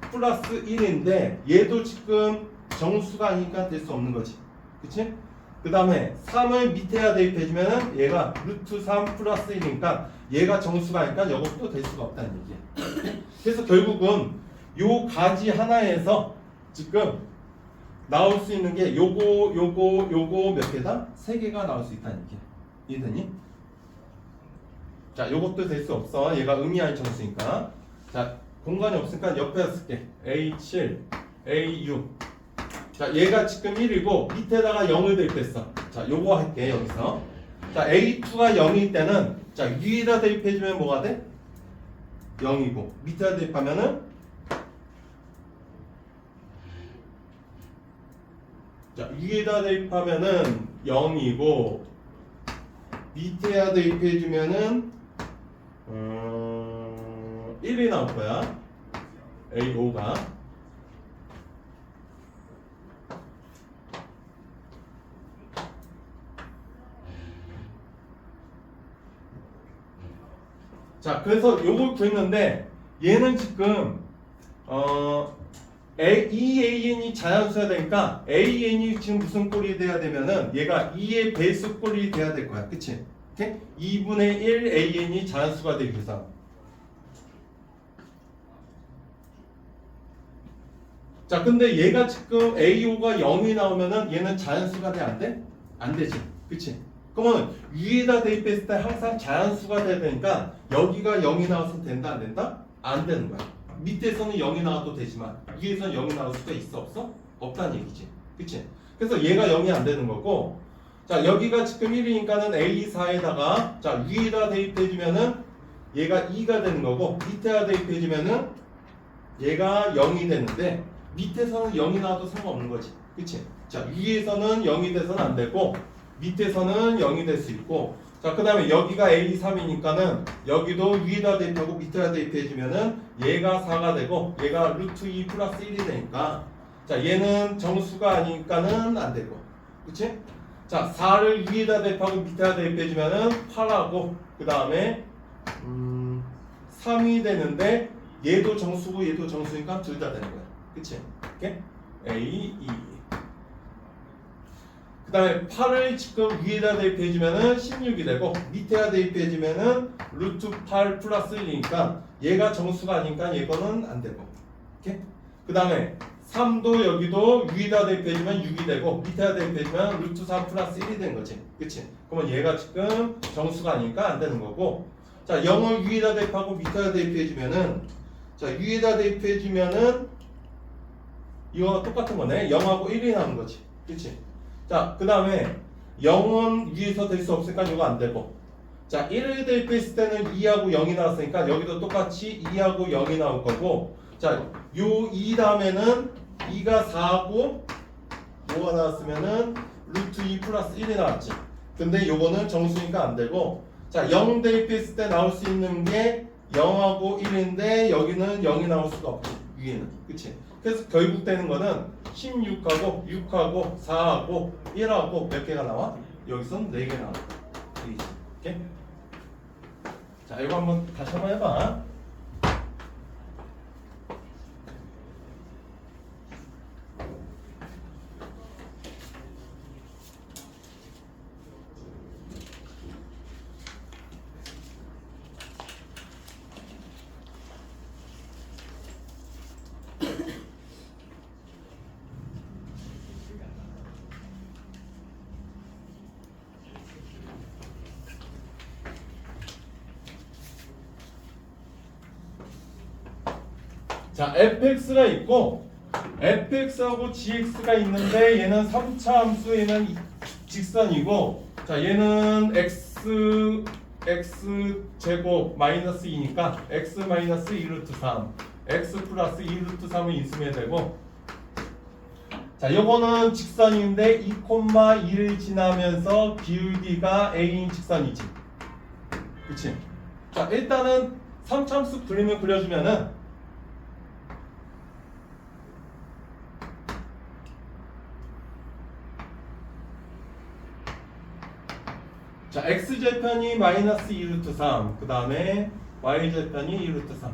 플러스 1인데 얘도 지금 정수가 아니니까 될 수 없는 거지. 그치? 그 다음에 3을 밑에다 대입해주면은 얘가 루트 3 플러스 1이니까 얘가 정수가 아니니까 이것도 될 수가 없다는 얘기야. 그래서 결국은 요 가지 하나에서 지금 나올 수 있는 게 요거 몇 개다? 3개가 나올 수 있다는 얘기야. 이해되니? 자, 요것도 될 수 없어. 얘가 의미 아닌 정수니까. 자, 공간이 없으니까 옆에다 쓸게. A7, A6. 자, 얘가 지금 1이고 밑에다가 0을 대입했어. 자, 요거 할게 여기서. 자, A2가 0일 때는 자, 위에다 대입해주면 뭐가 돼? 0이고 밑에다 대입하면은 자, 위에다 대입하면은 0이고 밑에다 대입해주면은 1이 나올 거야. A5가. 자, 그래서 요걸 구했는데 얘는 지금 EAN이 자연수가 되니까 AN이 지금 무슨 꼴이 돼야 되면은 얘가 2의 배수 꼴이 돼야 될 거야. 그치? 오케이? 2분의 1 AN이 자연수가 되기 위해서. 자, 근데 얘가 지금 A5가 0이 나오면은 얘는 자연수가 돼? 안 돼? 안 되지. 그치? 그러면 위에다 대입했을 때 항상 자연수가 돼야 되니까 여기가 0이 나와서 된다? 안 된다? 안 되는 거야. 밑에서는 0이 나와도 되지만 위에서는 0이 나올 수가 있어? 없어? 없다는 얘기지. 그치? 그래서 얘가 0이 안 되는 거고 자, 여기가 지금 1이니까는 A4에다가 자, 위에다 대입해주면은 얘가 2가 되는 거고 밑에다 대입해주면은 얘가 0이 되는데 밑에서는 0이 나와도 상관없는 거지. 그치? 자, 위에서는 0이 돼서는 안 되고 밑에서는 0이 될 수 있고 자, 그 다음에 여기가 A3이니까는 여기도 위에다 대입하고 밑에다 대입해주면은 얘가 4가 되고 얘가 루트 2 플러스 1이 되니까 자, 얘는 정수가 아니니까는 안 되고 그치? 자, 4를 위에다 대입하고 밑에다 대입해주면은 8하고 그 다음에 3이 되는데 얘도 정수고 얘도 정수니까 둘 다 되는 거야. 그치? 오케이? A, E. 그 다음에 8을 지금 위에다 대입해주면은 16이 되고 밑에다 대입해주면은 루트 8 플러스 1이니까 얘가 정수가 아니니까 얘거는 안 되고. 오케이? 그 다음에 3도 여기도 위에다 대입해주면 6이 되고 밑에다 대입해주면 루트 3 플러스 1이 된 거지. 그치? 그러면 얘가 지금 정수가 아니니까 안 되는 거고. 자, 0을 위에다 대입하고 밑에다 대입해주면은 자, 위에다 대입해주면은 이거가 똑같은 거네. 0하고 1이 나오는 거지. 그치? 자, 그 다음에 0은 위에서 될 수 없으니까 이거 안 되고. 자, 1을 대입했을 때는 2하고 0이 나왔으니까 여기도 똑같이 2하고 0이 나올 거고. 자, 요 2 다음에는 2가 4하고 뭐가 나왔으면은 루트 2 플러스 1이 나왔지. 근데 요거는 정수니까 안 되고. 자, 0 대입했을 때 나올 수 있는 게 0하고 1인데 여기는 0이 나올 수가 없지. 위에는. 그치? 그래서 결국 되는 거는 16하고 6하고 4하고 1하고 몇 개가 나와? 여기서는 4개 나와. 오케이? 자, 이거 한번 다시 한번 해봐. 자, fx가 있고 fx하고 gx가 있는데 얘는 3차 함수, 얘는 직선이고, 자, 얘는 x 제곱 마이너스 2니까 x 마이너스 2 루트 3 x 플러스 2 루트 3을 인수해야 되고, 자, 요거는 직선인데 2,2를 지나면서 기울기가 a인 직선이지. 그치? 자, 일단은 3차 함수 그림을 그려주면은 자, x절편이 마이너스 2 루트 3, 그 다음에 y절편이 2 루트 3.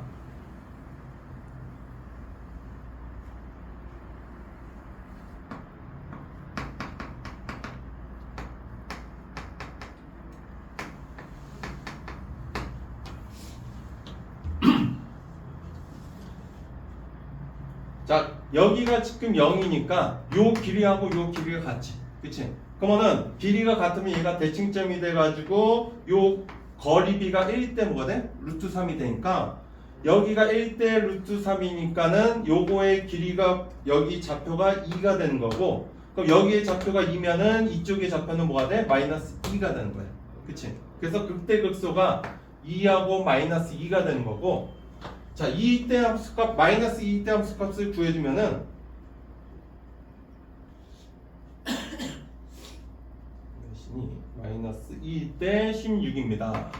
자, 여기가 지금 0이니까 요 길이하고 요 길이가 같지. 그치? 그러면은 길이가 같으면 얘가 대칭점이 돼가지고 요 거리비가 1대 뭐가 돼? 루트 3이 되니까 여기가 1대 루트 3이니까는 요거의 길이가 여기 좌표가 2가 되는 거고, 그럼 여기의 좌표가 2면은 이쪽의 좌표는 뭐가 돼? 마이너스 2가 되는 거야. 그치? 그래서 극대극소가 2하고 마이너스 2가 되는 거고, 자, 2대 함수값, 마이너스 2대 함수값을 구해주면은 마이너스 2대 16입니다.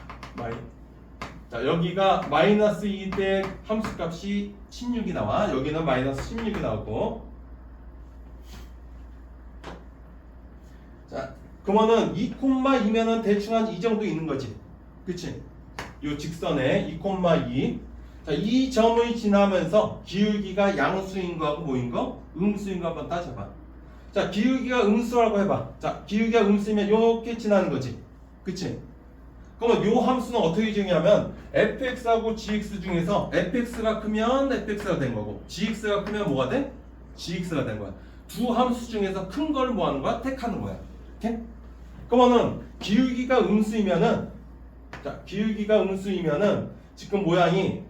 자, 여기가 마이너스 2대 함수값이 16이 나와. 여기는 마이너스 16이 나오고. 자, 그러면은 2,2면은 대충 한 이 정도 있는 거지. 그치? 요 직선에 2,2. 자, 이 점을 지나면서 기울기가 양수인 거하고 뭐인 거? 음수인 거 한번 따져봐. 자, 기울기가 음수라고 해봐. 자, 기울기가 음수면 요렇게 지나는 거지. 그치? 그러면 요 함수는 어떻게 정의하면 fx하고 gx 중에서 fx가 크면 fx가 된 거고 gx가 크면 뭐가 돼? gx가 된 거야. 두 함수 중에서 큰 걸 뭐 하는 거야? 택하는 거야. 오케이? 그러면은 기울기가 음수이면은, 자, 기울기가 음수이면은 지금 모양이,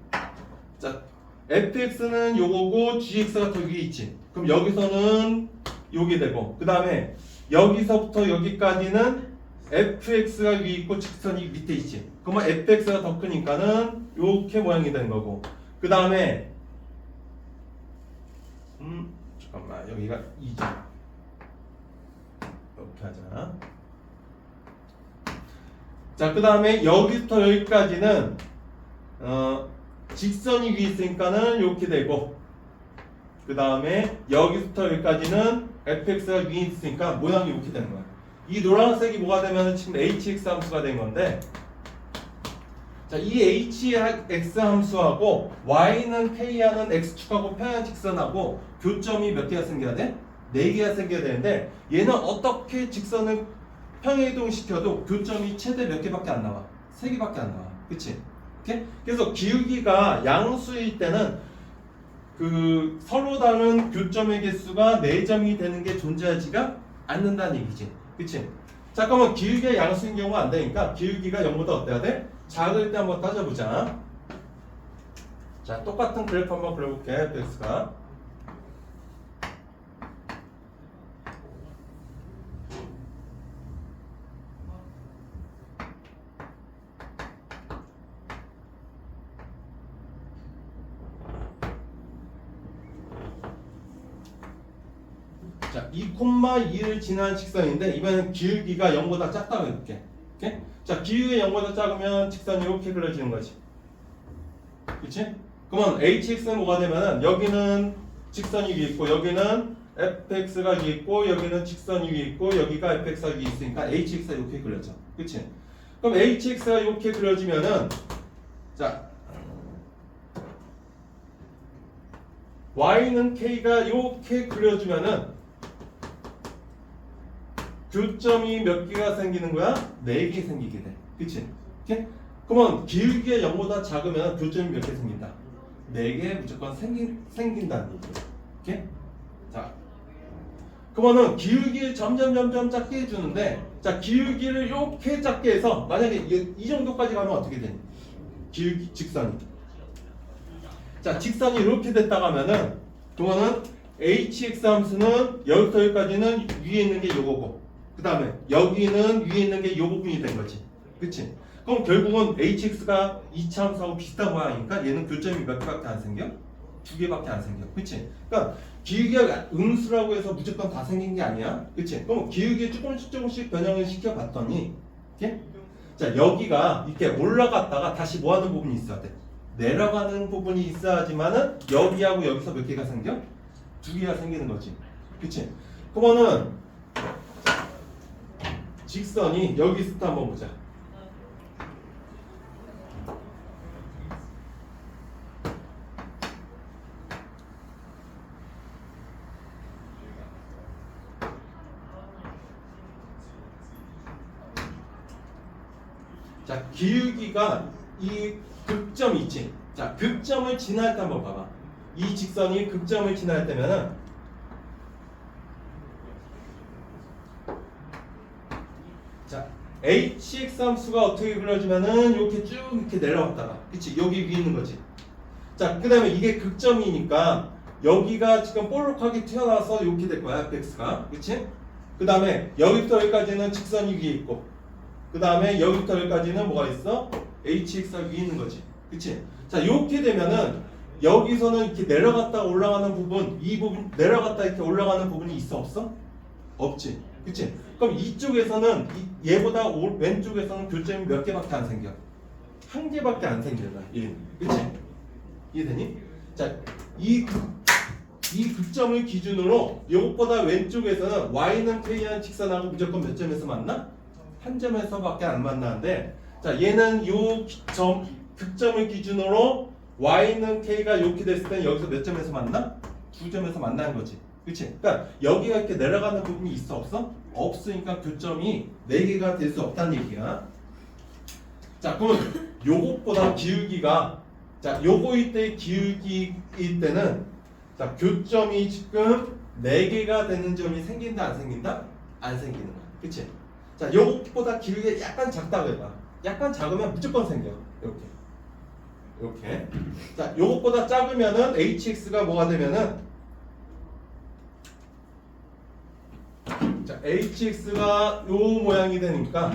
자, fx는 요거고 gx가 더 위에 있지. 그럼 여기서는 요게 되고, 그 다음에 여기서부터 여기까지는 fx가 위에 있고 직선이 밑에 있지. 그러면 fx가 더 크니까는 요렇게 모양이 되는 거고, 그 다음에 잠깐만, 여기가 2죠. 이렇게 하자. 자, 그 다음에 여기부터 여기까지는 직선이 위에 있으니까는 이렇게 되고, 그 다음에 여기부터 여기까지는 fx가 위에 있으니까 모양이 이렇게 되는 거야. 이 노란색이 뭐가 되면 지금 hx 함수가 된 건데, 자, 이 hx 함수하고 y는 k하는 x축하고 평행 직선하고 교점이 몇 개가 생겨야 돼? 4개가 생겨야 되는데 얘는 어떻게 직선을 평행이동 시켜도 교점이 최대 몇 개밖에 안 나와. 3개밖에 안 나와. 그치? 오케이? 그래서 기울기가 양수일 때는 그 서로 다른 교점의 개수가 4점이 되는 게 존재하지가 않는다는 얘기지. 그치? 잠깐만 기울기가 양수인 경우가 안 되니까 기울기가 0보다 어때야 돼? 작을 때 한번 따져보자. 자, 똑같은 그래프 한번 그려볼게. fx가 자, 2,2를 지나는 직선인데 이번엔 기울기가 0보다 작다고 해볼게. 오케이? 자, 기울기가 0보다 작으면 직선이 이렇게 그려지는 거지. 그치? 그러면 hx는 뭐가 되면은 여기는 직선이 위에 있고 여기는 fx가 위에 있고 여기는 직선이 위에 있고 여기가 fx가 위에 있으니까 hx가 이렇게 그려져. 그치? 그럼 hx가 이렇게 그려지면은 자 y는 k가 이렇게 그려주면은 교점이 몇 개가 생기는 거야? 4개 생기게 돼. 그치? 오케이? 그러면 기울기가 0보다 작으면 교점이 몇 개 생긴다? 4개 무조건 생긴다는 얘기야. 오케이? 자, 그러면은 기울기를 점점 작게 해주는데, 자, 기울기를 이렇게 작게 해서 만약에 이 정도까지 가면 어떻게 되니? 기울기 직선이. 자, 직선이 이렇게 됐다가 하면은 그거는 hx 함수는 여기서 여기까지는 위에 있는 게 요거고, 그 다음에 여기는 위에 있는 게 요 부분이 된 거지. 그치? 그럼 결국은 hx가 2차 함수하고 비슷한 모양이니까 얘는 교점이 몇 개밖에 안 생겨? 2개밖에 안 생겨. 그치? 그러니까 기울기가 음수라고 해서 무조건 다 생긴 게 아니야. 그치? 그럼 기울기에 조금씩 변형을 시켜봤더니, 오케이? 자, 여기가 이렇게 올라갔다가 다시 뭐 하는 부분이 있어야 돼? 내려가는 부분이 있어야지만은 여기하고 여기서 몇 개가 생겨? 2개가 생기는 거지. 그치? 그러면은 직선이 여기서부터 한번 보자. 자, 기울기가 이 극점이 있지. 자, 극점을 지날 때 한번 봐봐. 이 직선이 극점을 지날 때면은 자, hx 함수가 어떻게 그려지면은 이렇게 쭉 이렇게 내려왔다가, 그치? 여기 위에 있는 거지. 자, 그 다음에 이게 극점이니까 여기가 지금 볼록하게 튀어나와서 이렇게 될 거야, fx가. 그치? 그 다음에 여기부터 여기까지는 직선이 위에 있고, 그 다음에 여기부터 여기까지는 뭐가 있어? hx가 위에 있는 거지. 그치? 자, 이렇게 되면은 여기서는 이렇게 내려갔다 올라가는 부분, 이 부분 내려갔다 이렇게 올라가는 부분이 있어 없어? 없지. 그치? 그럼 이쪽에서는 얘보다 왼쪽에서는 교점이 몇 개밖에 안 생겨? 1개밖에 안 생겨나. 얘는. 그치? 이해되니? 자, 이 극점을 기준으로 이것보다 왼쪽에서는 y는 k라는 직선하고 무조건 몇 점에서 만나? 한 점에서밖에 안 만나는데, 자, 얘는 극점을 기준으로 y는 k가 이렇게 됐을 때는 여기서 몇 점에서 만나? 2점에서 만나는 거지. 그치? 그러니까 여기가 이렇게 내려가는 부분이 있어 없어? 없으니까 교점이 4개가 될 수 없다는 얘기야. 자, 그러면 요것보다 기울기가, 자, 요거일 때 기울기일 때는, 자, 교점이 지금 4개가 되는 점이 생긴다 안 생긴다? 안 생기는 거야. 그치? 자, 요것보다 기울기가 약간 작다고 해봐. 약간 작으면 무조건 생겨. 이렇게. 자, 요것보다 작으면은 hx가 뭐가 되면은, 자, hx가 요 모양이 되니까,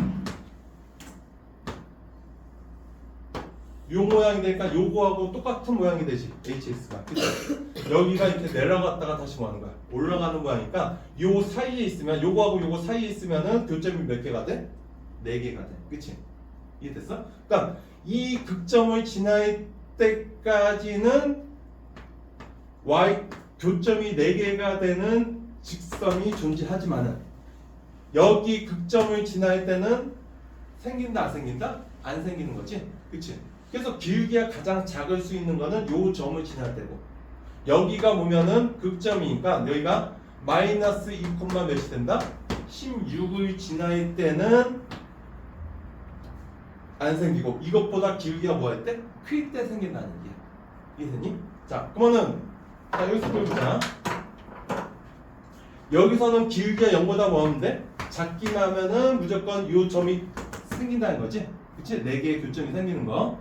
요 모양이 되니까 요거하고 똑같은 모양이 되지, hx가. 그치? 여기가 이렇게 내려갔다가 다시 뭐 하는 거야? 올라가는 모양이니까 요 사이에 있으면, 요거하고 요거 사이에 있으면은 교점이 몇 개가 돼? 4개가 돼. 그치? 이해됐어? 그러니까 이 극점을 지날 때까지는 교점이 4개가 되는 직선이 존재하지만은 여기 극점을 지날 때는 생긴다 안 생긴다? 안 생기는 거지. 그치? 그래서 기울기가 가장 작을 수 있는 거는 요 점을 지날 때고, 여기가 보면은 극점이니까 여기가 마이너스 2, 몇이 된다? 16을 지날 때는 안 생기고 이것보다 기울기가 뭐 할 때? 클 때 생긴다는 얘기야. 이해되니? 자, 그러면은 자, 여기서 보자. 여기서는 기울기가 0보다 뭐 없는데 작기만 하면은 무조건 요 점이 생긴다는 거지. 그치? 4개의 교점이 생기는 거.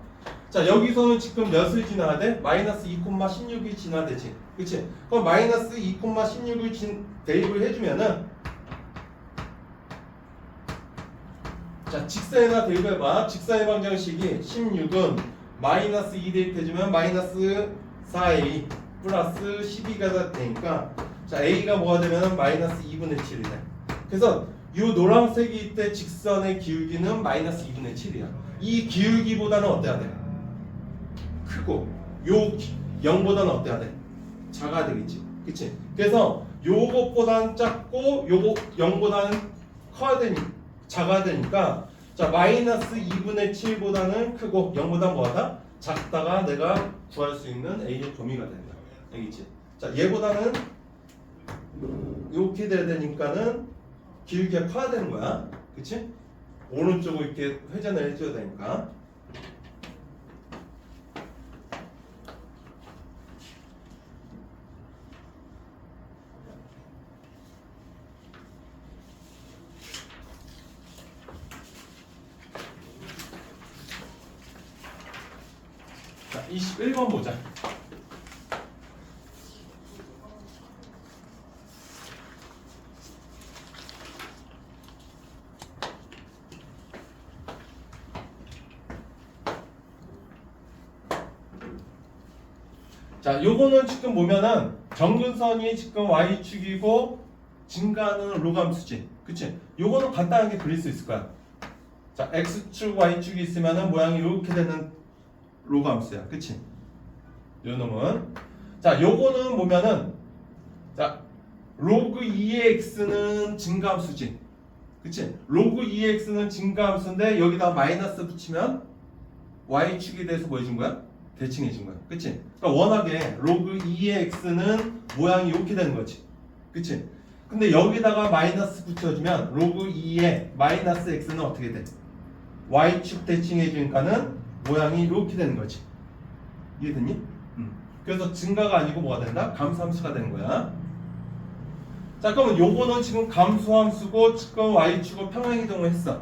자, 여기서는 지금 몇을 지나야 돼? 마이너스 2, 16이 지나야 되지. 그치? 그럼 마이너스 2, 16을 대입을 해주면은 자, 직사에다 대입해봐. 직사의 방정식이 16은 마이너스 2 대입해주면 마이너스 4a 플러스 12가 되니까 자, a가 뭐가 되면 마이너스 2분의 7이 돼. 그래서 이 노란색이 이때 직선의 기울기는 마이너스 2분의 7이야. 이 기울기보다는 어때야 돼? 크고 요 0보다는 어때야 돼? 작아야 되겠지. 그치? 그래서 요것보다는 작고 요거 0보다는 커야 되니 작아야 되니까 자 마이너스 2분의 7보다는 크고 0보다 뭐하다? 작다가 내가 구할 수 있는 A의 범위가 된다. 알겠지? 자 얘보다는 이렇게 돼야 되니까는 길게 커야 되는 거야. 그치? 오른쪽으로 이렇게 회전을 해줘야 되니까. 자, 21번 보자. 자, 요거는 지금 보면은 정근선이 지금 y축이고 증가하는 로감수지. 그치? 요거는 간단하게 그릴 수 있을 거야. 자, x축, y축이 있으면은 모양이 이렇게 되는 로감수야. 그치? 요 놈은. 자, 요거는 보면은 자, 로그 2의 x는 증가함수지. 그치? 로그 2의 x는 증가함수인데 여기다 마이너스 붙이면 y축에 대해서 뭐 해준 거야? 대칭해 준 거야. 그치? 그러니까 워낙에 로그 2의 x는 모양이 이렇게 되는 거지. 그치? 근데 여기다가 마이너스 붙여주면 로그 2의 마이너스 x는 어떻게 돼? y축 대칭해 주니까는 모양이 이렇게 되는 거지. 이해됐니? 그래서 증가가 아니고 뭐가 된다? 감소함수가 되는 거야. 자, 그러면 요거는 지금 감소함수고 지금 y축을 평행이동을 했어.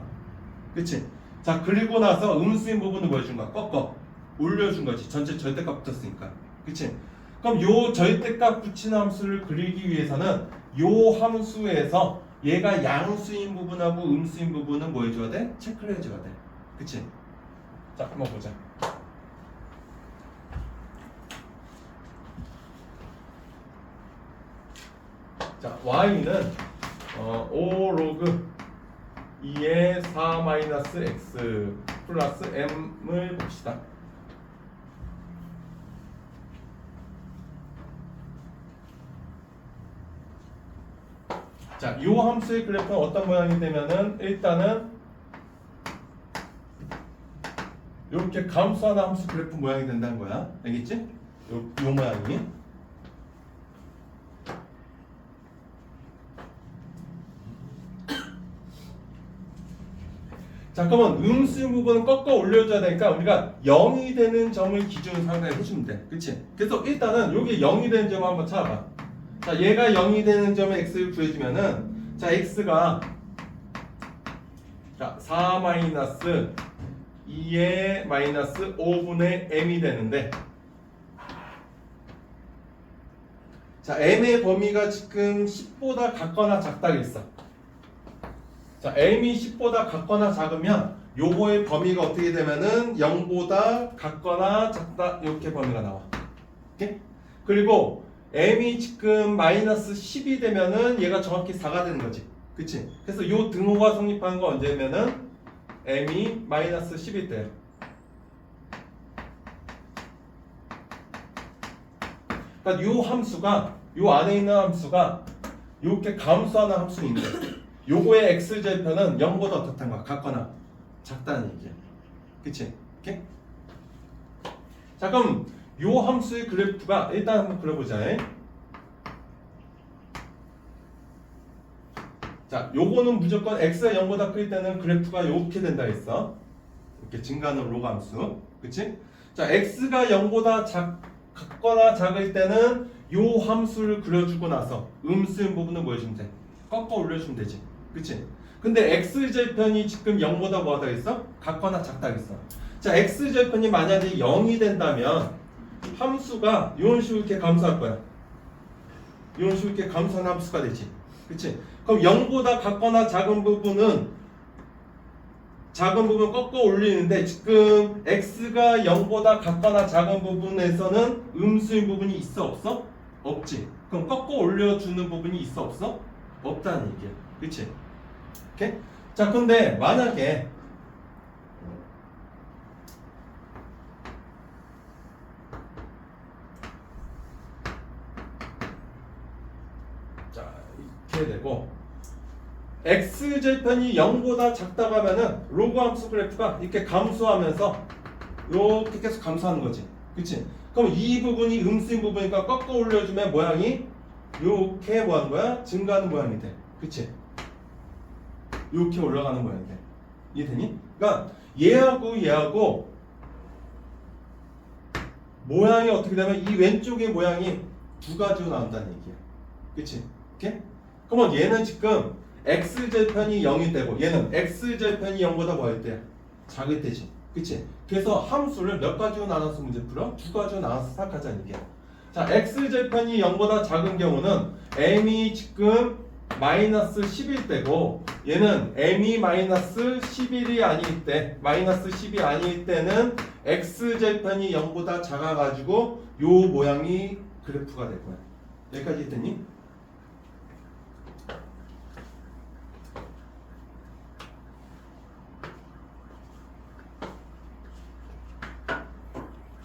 그치? 자, 그리고 나서 음수인 부분을 뭐 해준 거야? 꺾어 올려준 거지. 전체 절대값 붙었으니까. 그치? 그럼 요 절대값 붙인 함수를 그리기 위해서는 요 함수에서 얘가 양수인 부분하고 음수인 부분은 뭐 해줘야 돼? 체크를 해줘야 돼. 그치? 자, 한번 보자. 자, y는 5 로그 2의 4 마이너스 x 플러스 m을 봅시다. 자, 이 함수의 그래프는 어떤 모양이 되면은 일단은 이렇게 감소하는 함수 그래프 모양이 된다는 거야. 알겠지? 요 모양이. 잠깐만 음수 부분은 꺾어 올려줘야 되니까 우리가 0이 되는 점을 기준으로 상당히 해주면 돼. 그치? 그래서 일단은 여기 0이 되는 점을 한번 찾아봐. 자, 얘가 0이 되는 점에 x를 구해주면은 자, x가 자, 4 마이너스 2의 마이너스 5분의 m이 되는데 자, m의 범위가 지금 10보다 같거나 작다 그랬어. 자, m이 10보다 같거나 작으면 요거의 범위가 어떻게 되면은 0보다 같거나 작다 이렇게 범위가 나와. 오케이? 그리고 m이 지금 마이너스 10이 되면은 얘가 정확히 4가 되는 거지. 그치? 그래서 요 등호가 성립하는 거 언제면은 m이 마이너스 10일 때. 그러니까 요 함수가 요 안에 있는 함수가 이렇게 감소하는 함수인데 요거의 x절편은 0보다 어떻다는 거야? 같거나 작다는 얘기야. 그치? 오케이? 자, 그럼 요 함수의 그래프가 일단 한번 그려보자. 자, 요거는 무조건 x가 0보다 클 때는 그래프가 이렇게 된다 했어. 이렇게 증가하는 로그 함수. 그치? 자, x가 0보다 작거나 작을 때는 요 함수를 그려주고 나서 음수인 부분을 뭐 해주면 돼? 꺾어 올려주면 되지. 그치? 근데 x절편이 지금 0보다 뭐하다 했어? 같거나 작다 했어. 자, x절편이 만약에 0이 된다면 함수가 이런 식으로 이렇게 감소할 거야. 이런 식으로 이렇게 감소하는 함수가 되지. 그치? 그럼 0보다 같거나 작은 부분 꺾어 올리는데 지금 x가 0보다 같거나 작은 부분에서는 음수인 부분이 있어 없어? 없지. 그럼 꺾어 올려주는 부분이 있어 없어? 없다는 얘기야. 그치? 오케이? 자, 근데 만약에 자, 이렇게 되고 x절편이 0보다 작다고 하면은 로그 함수 그래프가 이렇게 감소하면서 이렇게 계속 감소하는 거지. 그치? 그럼 이 부분이 음수인 부분이니까 꺾어 올려주면 모양이 이렇게 뭐 하는 거야? 증가하는 모양이 돼. 그치? 이렇게 올라가는 모양이 돼. 이해되니? 그러니까 얘하고 모양이 어떻게 되면 이 왼쪽의 모양이 두 가지로 나온다는 얘기야. 그치? 오케이? 그러면 얘는 지금 x절편이 0이 되고 얘는 x절편이 0보다 뭐 할 때? 작을 때지. 그치? 그래서 함수를 몇 가지로 나눠서 문제 풀어? 두 가지로 나눠서 생각하자는 얘기야. 자, x절편이 0보다 작은 경우는 m이 지금 마이너스 10일 때고 얘는 m이 마이너스 11이 아닐 때 마이너스 10이 아닐 때는 x절편이 0보다 작아가지고 요 모양이 그래프가 될 거야. 여기까지 했더니?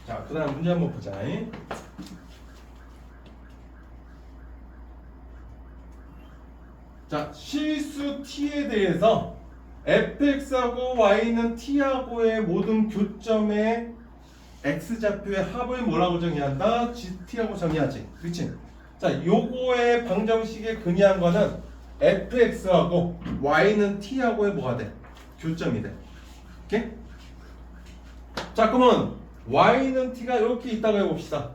자, 그 다음 문제 한번 보자. 자, 실수 t에 대해서 fx하고 y는 t하고의 모든 교점의 x좌표의 합을 뭐라고 정의한다? gt하고 정의하지. 그치? 자, 요거의 방정식에 근의한 거는 fx하고 y는 t하고의 뭐가 돼? 교점이 돼. 오케이? 자, 그러면 y는 t가 이렇게 있다고 해봅시다.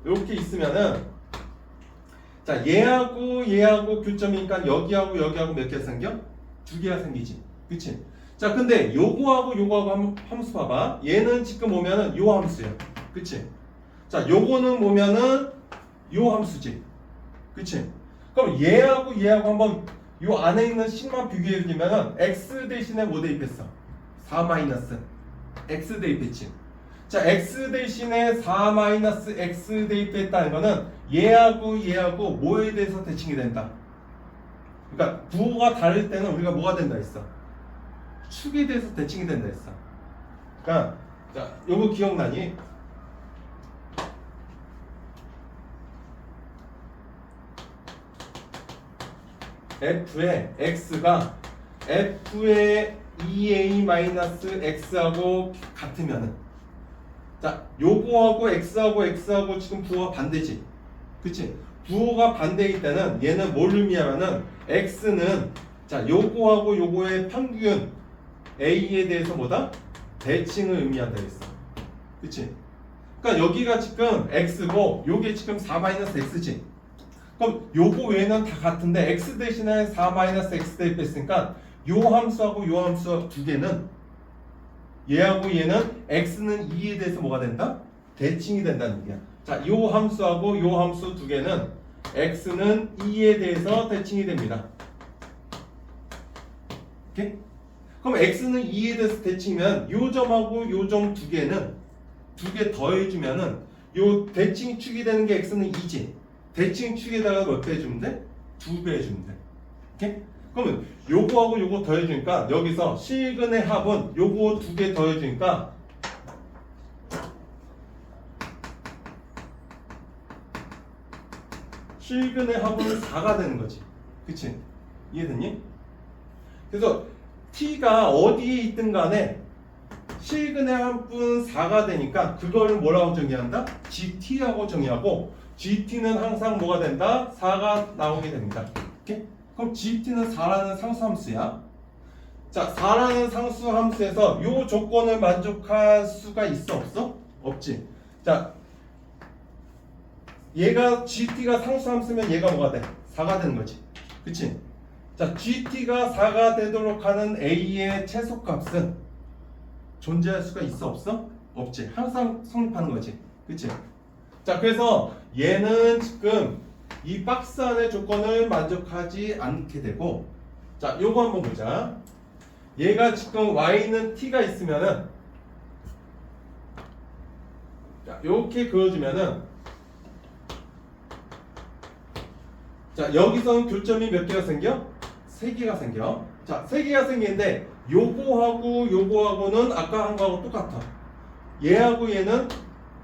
이렇게 있으면은 자, 얘하고 교점이니까 여기하고 몇 개 생겨? 두 개가 생기지. 그치? 자, 근데 요거하고 함수 봐봐. 얘는 지금 오면은 요 함수야. 그치? 자, 요거는 보면은 요 함수지. 그치? 그럼 얘하고 한번 요 안에 있는 식만 비교해 주면은 x 대신에 뭐 대입했어? 4 마이너스 x 대입했지. 자, x 대신에 4 마이너스 x 대입했다는 거는 얘하고 뭐에 대해서 대칭이 된다. 그러니까 부호가 다를 때는 우리가 뭐가 된다 했어? 축에 대해서 대칭이 된다 했어. 그러니까 자, 요거 기억나니? f의 x가 f의 2a-x하고 같으면은 자, 요거하고 x하고 지금 부호가 반대지. 그치? 부호가 반대일 때는 얘는 뭘 의미하면은 x는 자, 요거하고 요거의 평균 a에 대해서 뭐다? 대칭을 의미한다 했어. 그치? 그러니까 여기가 지금 x고 요게 지금 4-x지. 그럼 요거 외에는 다 같은데 x 대신에 4-x 대입했으니까 요 함수하고 요 함수 두 개는 얘하고 얘는 x는 2에 대해서 뭐가 된다? 대칭이 된다는 얘기야. 자, 요 함수하고 요 함수 두 개는 x는 2에 대해서 대칭이 됩니다. 오케이? 그럼 x는 2에 대해서 대칭이면 요 점하고 요 점 두 개는 두 개 더해주면은 요 대칭 축이 되는 게 x는 2지. 대칭 축에다가 몇 배 해주면 돼? 2배 해주면 돼. 오케이? 그러면 요거하고 요거 더해주니까 여기서 실근의 합은 요거 두 개 더해주니까 실근의 합은 4가 되는 거지. 그치? 이해됐니? 그래서 t가 어디에 있든 간에 실근의 합은 4가 되니까 그걸 뭐라고 정의한다? gt라고 정의하고 gt는 항상 뭐가 된다? 4가 나오게 됩니다. 오케이? 그럼 GT는 4라는 상수함수야. 자, 4라는 상수함수에서 요 조건을 만족할 수가 있어 없어? 없지. 자, 얘가 GT가 상수함수면 얘가 뭐가 돼? 4가 되는 거지. 그치? 자, GT가 4가 되도록 하는 A의 최소값은 존재할 수가 있어 없어? 없지. 항상 성립하는 거지. 그치? 자, 그래서 얘는 지금 이 박스 안의 조건을 만족하지 않게 되고, 자, 요거 한번 보자. 얘가 지금 y는 t가 있으면은, 자, 요렇게 그어주면은, 자, 여기서는 교점이 몇 개가 생겨? 3개가 생겨. 자, 3개가 생기는데 요거하고는 아까 한 거하고 똑같아. 얘하고 얘는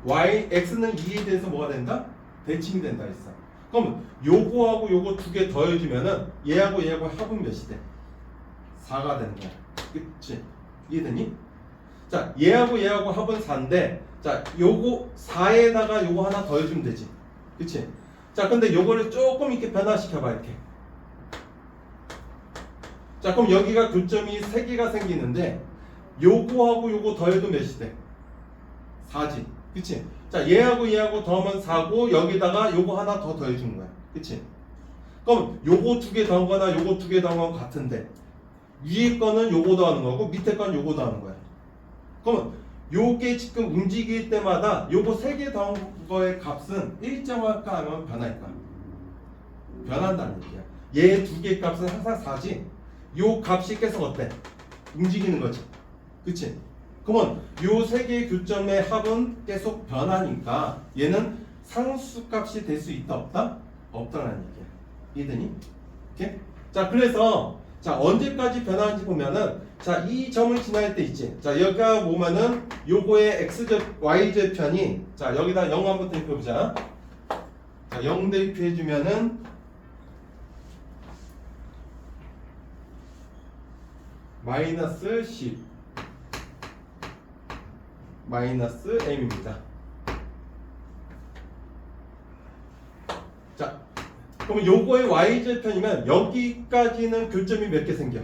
x는 2에 대해서 뭐가 된다? 대칭이 된다 했어. 그럼 요거하고 요거 2개 더해주면은 얘하고 얘하고 합은 몇이 돼? 4가 되는 거야. 그치? 이해되니? 자, 얘하고 얘하고 합은 4인데, 자, 요거 4에다가 요거 하나 더해주면 되지. 그치? 자, 근데 요거를 조금 이렇게 변화시켜봐, 이렇게. 자, 그럼 여기가 교점이 3개가 생기는데, 요거하고 요거 더해도 몇이 돼? 4지. 그치? 자, 얘하고 얘하고 더하면 4고, 여기다가 요거 하나 더 더해주는 거야. 그치? 그럼 요거 2개 더한 거나 요거 2개 더한 건 같은데, 위에 거는 요거 더하는 거고, 밑에 건 요거 더하는 거야. 그러면 요게 지금 움직일 때마다 요거 3개 더한 거의 값은 일정할까 하면 변할까? 변한다는 얘기야. 얘 2개 값은 항상 4지. 요 값이 계속 어때? 움직이는 거지. 그치? 그러면 요 3개의 교점의 합은 계속 변하니까 얘는 상수값이 될 수 있다 없다? 없다라는 얘기야. 이해되니? 오케이? 자, 그래서 자, 언제까지 변하는지 보면은, 자, 이 점을 지날 때 있지. 자, 여기가 보면은 요거의 x좌 y좌편이, 자, 여기다 0 한번 대입해보자. 자, 0 대입해주면은 마이너스 10 마이너스 m입니다. 자, 그러면 요거의 y좌편이면 여기까지는 교점이 몇 개 생겨?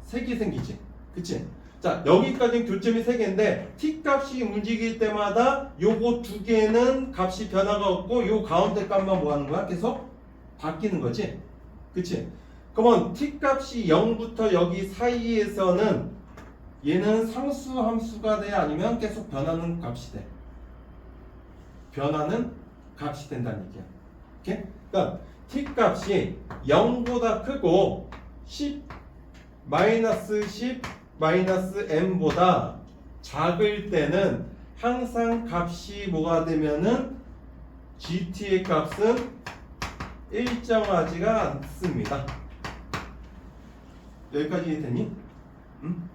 3개 생기지. 그치? 자, 여기까지는 교점이 3개인데 t 값이 움직일 때마다 요거 2개는 값이 변화가 없고 요 가운데 값만 뭐 하는 거야? 계속 바뀌는 거지. 그치? 그러면 t 값이 0부터 여기 사이에서는 얘는 상수 함수가 돼? 아니면 계속 변하는 값이 돼? 변하는 값이 된다는 얘기야. 오케이? 그러니까 t 값이 0보다 크고 10 마이너스 10 마이너스 m보다 작을 때는 항상 값이 뭐가 되면은 gt의 값은 일정하지가 않습니다. 여기까지 되니? 응?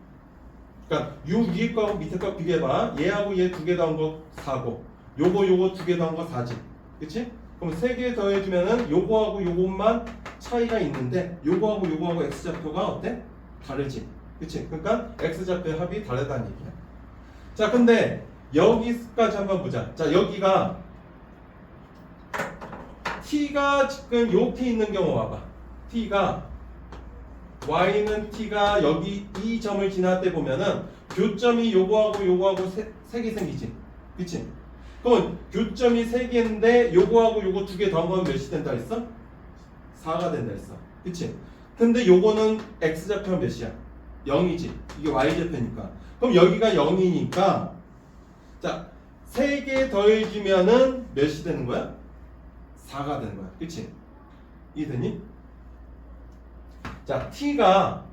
그러니까 요 위에 거하고 밑에 거 비교해봐. 얘하고 얘 2개 더한 거 4고 요거 2개 더한 거 4지. 그치? 그럼 3개 더해주면은 요거하고 요것만 차이가 있는데 요거하고 x좌표가 어때? 다르지. 그치? 그러니까 x좌표의 합이 다르다는 얘기야. 자, 근데 여기까지 한번 보자. 자, 여기가 t가 지금 이렇게 있는 경우 봐봐. t가 y는 t가 여기 이 점을 지날 때 보면은 교점이 요거하고 3개 생기지. 그치? 그럼 교점이 3개인데 요거하고 요거 2개 더한 건 몇이 된다 했어? 4가 된다 했어. 그치? 근데 요거는 x좌표는 몇이야? 0이지. 이게 y좌표니까. 그럼 여기가 0이니까 자, 3개 더해주면은 몇이 되는 거야? 4가 되는 거야. 그치? 이해되니? 자, t가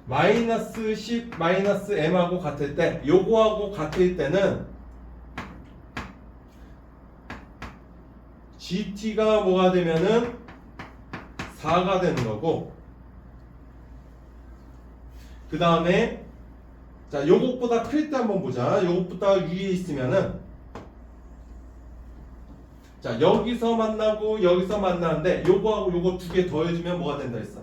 마이너스 10 마이너스 m하고 같을 때 요거하고 같을 때는 gt가 뭐가 되면은 4가 되는 거고, 그 다음에 자, 요것보다 클 때 한번 보자. 요것보다 위에 있으면은 자, 여기서 만나고 여기서 만나는데 요거하고 요거 2개 더해주면 뭐가 된다 했어?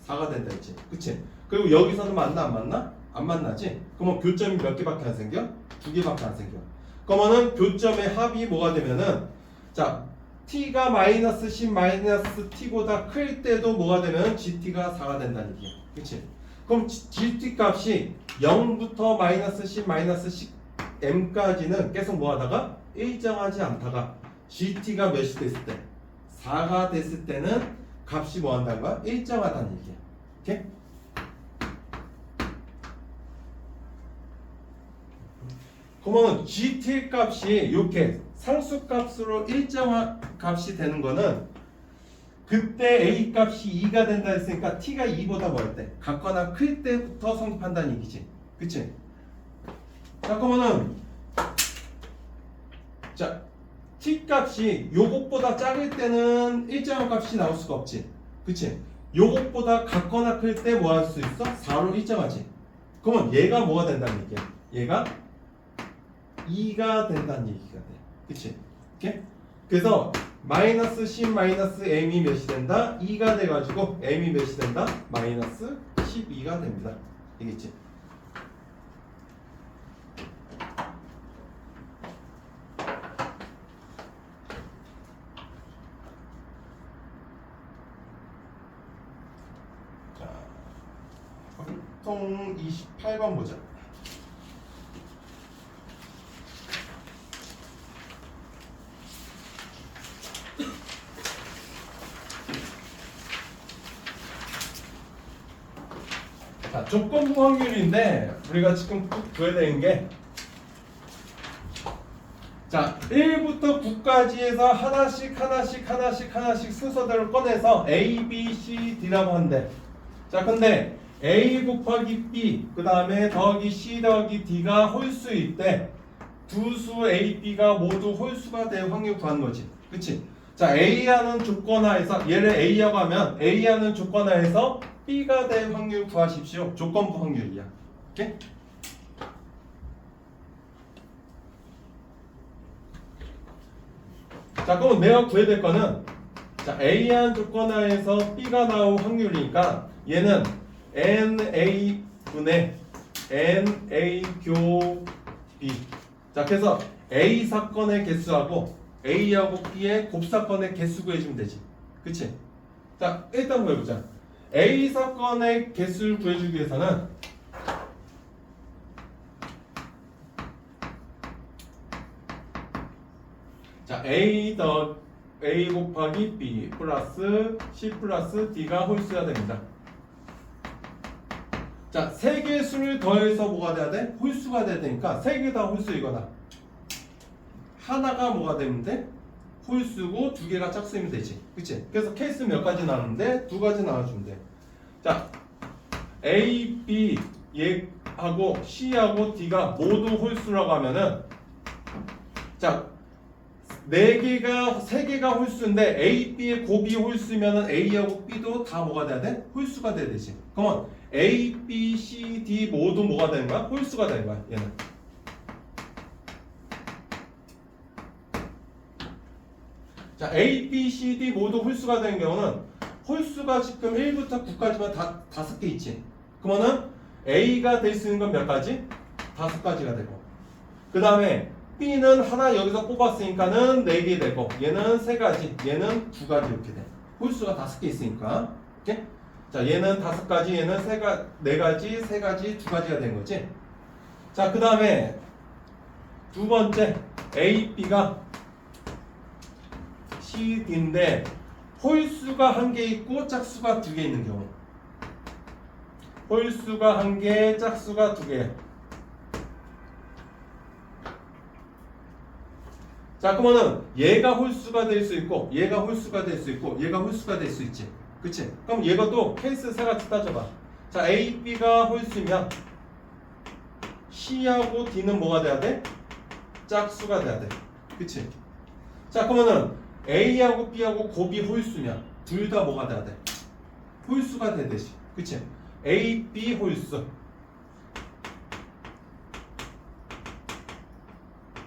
4가 된다 했지. 그치? 그리고 여기서는 만나 안 만나? 안 만나지? 그러면 교점이 몇 개밖에 안 생겨? 2개밖에 안 생겨. 그러면은 교점의 합이 뭐가 되면은 자, t가 마이너스 10 마이너스 t보다 클 때도 뭐가 되면 gt가 4가 된다는 얘기야. 그치? 그럼 gt 값이 0부터 마이너스 10 마이너스 10 m까지는 계속 뭐 하다가 일정하지 않다가 gt가 몇이 됐을 때 4가 됐을 때는 값이 뭐 한다는 거야? 일정하다는 얘기야. 오케이? 그러면 gt 값이 이렇게 상수값으로 일정한 값이 되는 거는 그때 a 값이 2가 된다 했으니까 t가 2보다 뭘 때? 같거나 클 때부터 성립한다는 얘기지. 그치? 자 그러면은 자 t 값이 요것보다 작을 때는 일정한 값이 나올 수가 없지. 그치? 요것보다 같거나 클 때 뭐 할 수 있어? 4로 일정하지. 그러면 얘가 뭐가 된다는 얘기야? 얘가 2가 된다는 얘기가 돼. 그치? 오케이? 그래서 마이너스 10 마이너스 m이 몇이 된다? 2가 돼가지고 m이 몇이 된다? 마이너스 12가 됩니다. 알겠지? 자, 활동 28번 보자. 자, 조건부 확률인데 우리가 지금 꼭 줘야 되는 게 자, 1부터 9까지 해서 하나씩 순서대로 꺼내서 A, B, C, D라고 한대. 자, 근데 A 곱하기 B 그 다음에 더하기 C 더하기 D가 홀수일 때 두 수 A, B가 모두 홀수가 될 확률 구하는 거지. 그치? 자, A하는 조건하에서 얘를 A라고 하면 A하는 조건하에서 B가 될 확률 구하십시오. 조건부 확률이야. 오케이? 자, 그럼 내가 구해야 될 거는 자, A한 조건하에서 B가 나올 확률이니까 얘는 NA 분의 NA 교 B. 자, 그래서 A 사건의 개수하고 A하고 B의 곱사건의 개수 구해주면 되지. 그치? 자, 일단 구해보자. A 사건의 개수를 구해주기 위해서는 자 A 곱하기 B 플러스 C 플러스 D가 홀수가 됩니다. 자, 세 개의 수를 더해서 뭐가 돼야 돼? 홀수가 돼야 되니까 세 개 다 홀수이거나 하나가 뭐가 되면 돼? 홀수고 두 개가 짝수이면 되지. 그치? 그래서 케이스 몇 가지 나왔는데 두 가지 나와주면 돼. 자, A, B 얘하고 C하고 D가 모두 홀수라고 하면은 자, 세 개가 홀수인데 A, B의 곱이 홀수면은 A하고 B도 다 뭐가 돼야 돼? 홀수가 돼야 되지. 그러면 A, B, C, D 모두 뭐가 되는 거야? 홀수가 되는 거야. 얘는. 자, A, B, C, D 모두 홀수가 되는 경우는 홀수가 지금 1부터 9까지만 다 5개 있지. 그러면은 A가 될 수 있는 건 몇 가지? 5가지가 되고. 그 다음에 B는 하나 여기서 뽑았으니까는 4개 되고, 얘는 3가지, 얘는 2가지 이렇게 돼. 홀수가 5개 있으니까. 오케이? 자, 얘는 5가지, 얘는 4가지, 3가지, 2가지가 된 거지. 자, 그 다음에 두 번째 A, B가 C, D인데 홀수가 1개 있고 짝수가 2개 있는 경우. 홀수가 1개, 짝수가 2개. 자, 그러면은 얘가 홀수가 될 수 있고 얘가 홀수가 될 수 있고 얘가 홀수가 될 수 있지. 그치? 그럼 얘가도 케이스 세 가지 따져봐. 자, A, B가 홀수면 C하고 D는 뭐가 돼야 돼? 짝수가 돼야 돼. 그치? 자, 그러면은 A하고 B하고 곱이 홀수면 둘 다 뭐가 돼야 돼? 홀수가 돼야 되지. 그치? A, B 홀수.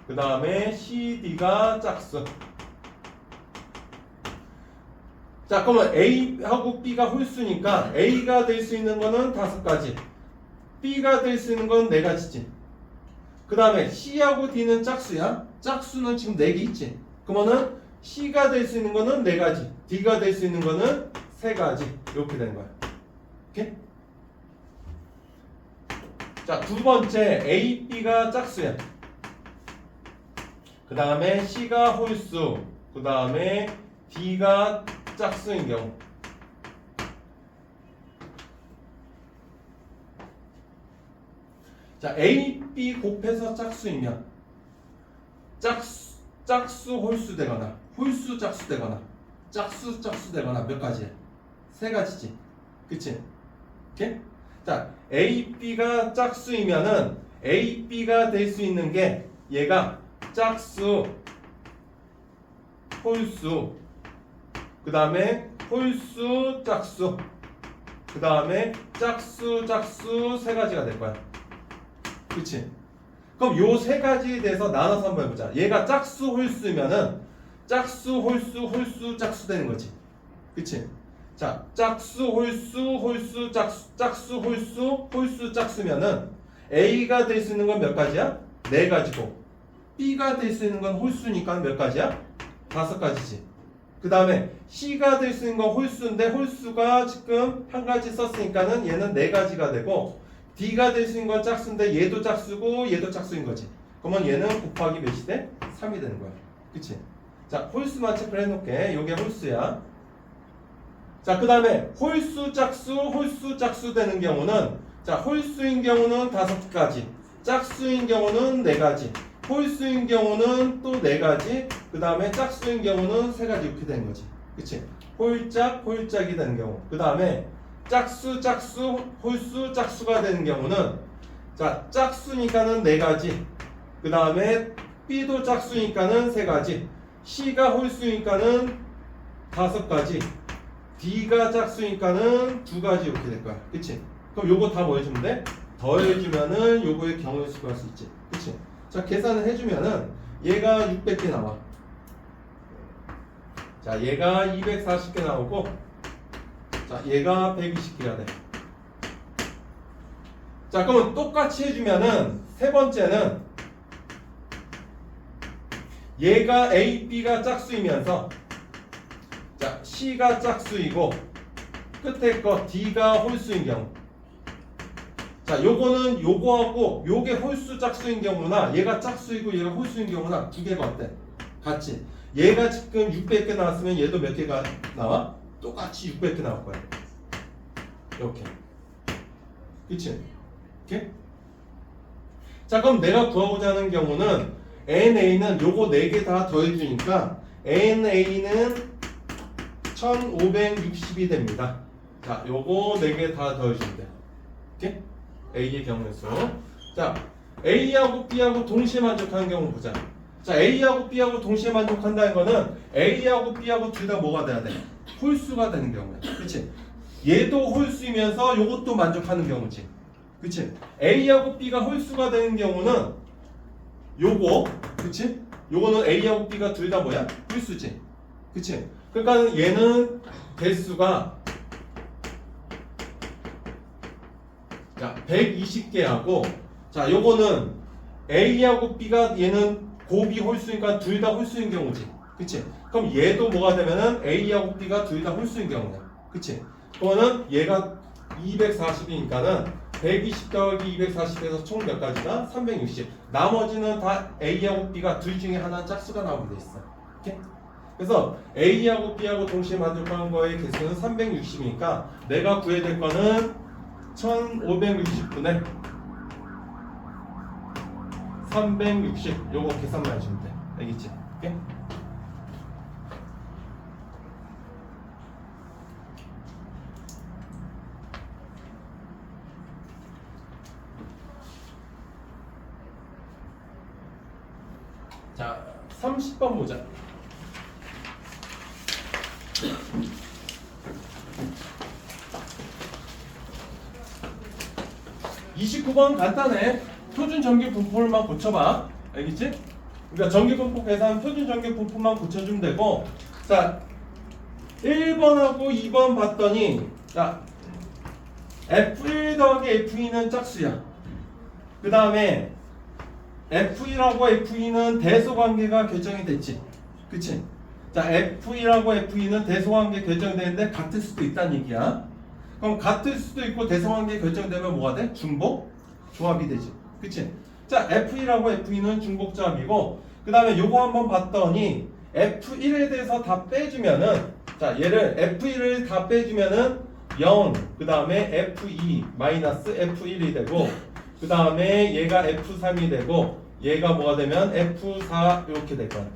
그 다음에 C, D가 짝수. 자, 그러면 A하고 B가 홀수니까 A가 될 수 있는 거는 5가지, B가 될 수 있는 건 4가지지. 그 다음에 C하고 D는 짝수야. 짝수는 지금 4개 있지. 그러면은 C가 될 수 있는 거는 4가지, D가 될 수 있는 거는 3가지. 이렇게 되는 거야. 오케이? 자, 두 번째 A, B가 짝수야. 그 다음에 C가 홀수, 그 다음에 D가 짝수인 경우. 자, A, B 곱해서 짝수이면 짝수 홀수 되거나 홀수 짝수 되거나 짝수 되거나 몇 가지야? 3가지지. 그치? 오케이? 자, A, B가 짝수이면은 A, B가 될 수 있는 게 얘가 짝수, 홀수, 그 다음에 홀수, 짝수, 그 다음에 짝수, 3가지가 될 거야. 그치? 그럼 요 3가지에 대해서 나눠서 한번 해보자. 얘가 짝수, 홀수면은 짝수, 홀수, 짝수 되는 거지. 그치? 자, 짝수, 홀수, 짝수, 홀수, 짝수면은 A가 될 수 있는 건 몇 가지야? 4가지고 B가 될 수 있는 건 홀수니까 몇 가지야? 5가지지. 그 다음에 C가 될 수 있는 건 홀수인데 홀수가 지금 한 가지 썼으니까는 얘는 4가지가 되고 D가 될 수 있는 건 짝수인데 얘도 짝수고 얘도 짝수인 거지. 그러면 얘는 곱하기 몇이 돼? 3이 되는 거야. 그치? 자, 홀수만 체크를 해놓을게. 요게 홀수야. 자, 그 다음에 홀수, 짝수 되는 경우는 자, 홀수인 경우는 5가지, 짝수인 경우는 4가지, 홀수인 경우는 또 4가지, 그 다음에 짝수인 경우는 3가지 이렇게 되는 거지. 그치? 홀짝이 되는 경우. 그 다음에 짝수, 홀수, 짝수가 되는 경우는 자, 짝수니까는 4가지, 그 다음에 B도 짝수니까는 3가지, C가 홀수니까는 5가지, D가 짝수니까는 2가지 이렇게 될 거야. 그치? 그럼 요거 다 뭐 해주면 돼? 더해주면은 요거의 경우의 수가 할 수 있지. 그치? 자, 계산을 해주면은 얘가 600개 나와. 자, 얘가 240개 나오고, 자, 얘가 120개가 돼. 자, 그러면 똑같이 해주면은 세 번째는 얘가 A, B가 짝수이면서 자, C가 짝수이고 끝에 거 D가 홀수인 경우. 자, 요거는 요거하고 요게 홀수 짝수인 경우나 얘가 짝수이고 얘가 홀수인 경우나 두 개가 어때? 같지? 얘가 지금 600개 나왔으면 얘도 몇 개가 나와? 똑같이 600개 나올 거야. 이렇게. 그치? 이렇게? 자, 그럼 내가 구하고자 하는 경우는 NA는 요거 4개 다 더해주니까 NA는 1560이 됩니다. 자, 요거 4개 다 더해주면 돼. 오케이? A의 경우에서. 자, A하고 B하고 동시에 만족하는 경우 보자. 자, A하고 B하고 동시에 만족한다는 거는 A하고 B하고 둘 다 뭐가 돼야 돼? 홀수가 되는 경우야. 그치? 얘도 홀수이면서 요것도 만족하는 경우지. 그치? A하고 B가 홀수가 되는 경우는 요거, 그치? 요거는 A하고 B가 둘 다 뭐야? 홀수지. 그치? 그러니까 얘는 개수가 자 120개하고 자 요거는 A하고 B가 얘는 곱이 홀수니까 둘 다 홀수인 경우지. 그치? 그럼 얘도 뭐가 되면은 A하고 B가 둘 다 홀수인 경우야. 그치? 그거는 얘가 240이니까는 120 더하기 240에서 총 몇 가지가? 360. 나머지는 다 A하고 B가 둘 중에 하나 짝수가 나오게 돼 있어. 오케이? 그래서 A하고 B하고 동시에 만족하는 거의 개수는 360이니까 내가 구해야 될 거는 1560분의 360 요거 계산만 해주면 돼. 알겠지? 오케이? 자, 30번 보자. 29번 간단해. 표준 전기 분포를만 고쳐봐. 알겠지? 그러니까 전기 분포 계산 표준 전기 분포만 고쳐주면 되고. 자, 1번하고 2번 봤더니 자, F1 더하기 F2는 짝수야. 그 다음에 F1하고 F2는 대소관계가 결정이 됐지. 그치? 자, F1하고 F2는 대소관계 결정되는데 같을 수도 있다는 얘기야. 그럼 같을 수도 있고 대소관계 결정되면 뭐가 돼? 중복 조합이 되지. 그치? 자, F1하고 F2는 중복 조합이고, 그 다음에 요거 한번 봤더니 F1에 대해서 다 빼주면은, 자, 얘를 F1을 다 빼주면은 0, 그 다음에 F2 마이너스 F1이 되고, 그 다음에 얘가 F3이 되고, 얘가 뭐가 되면 F4 이렇게 될 거야.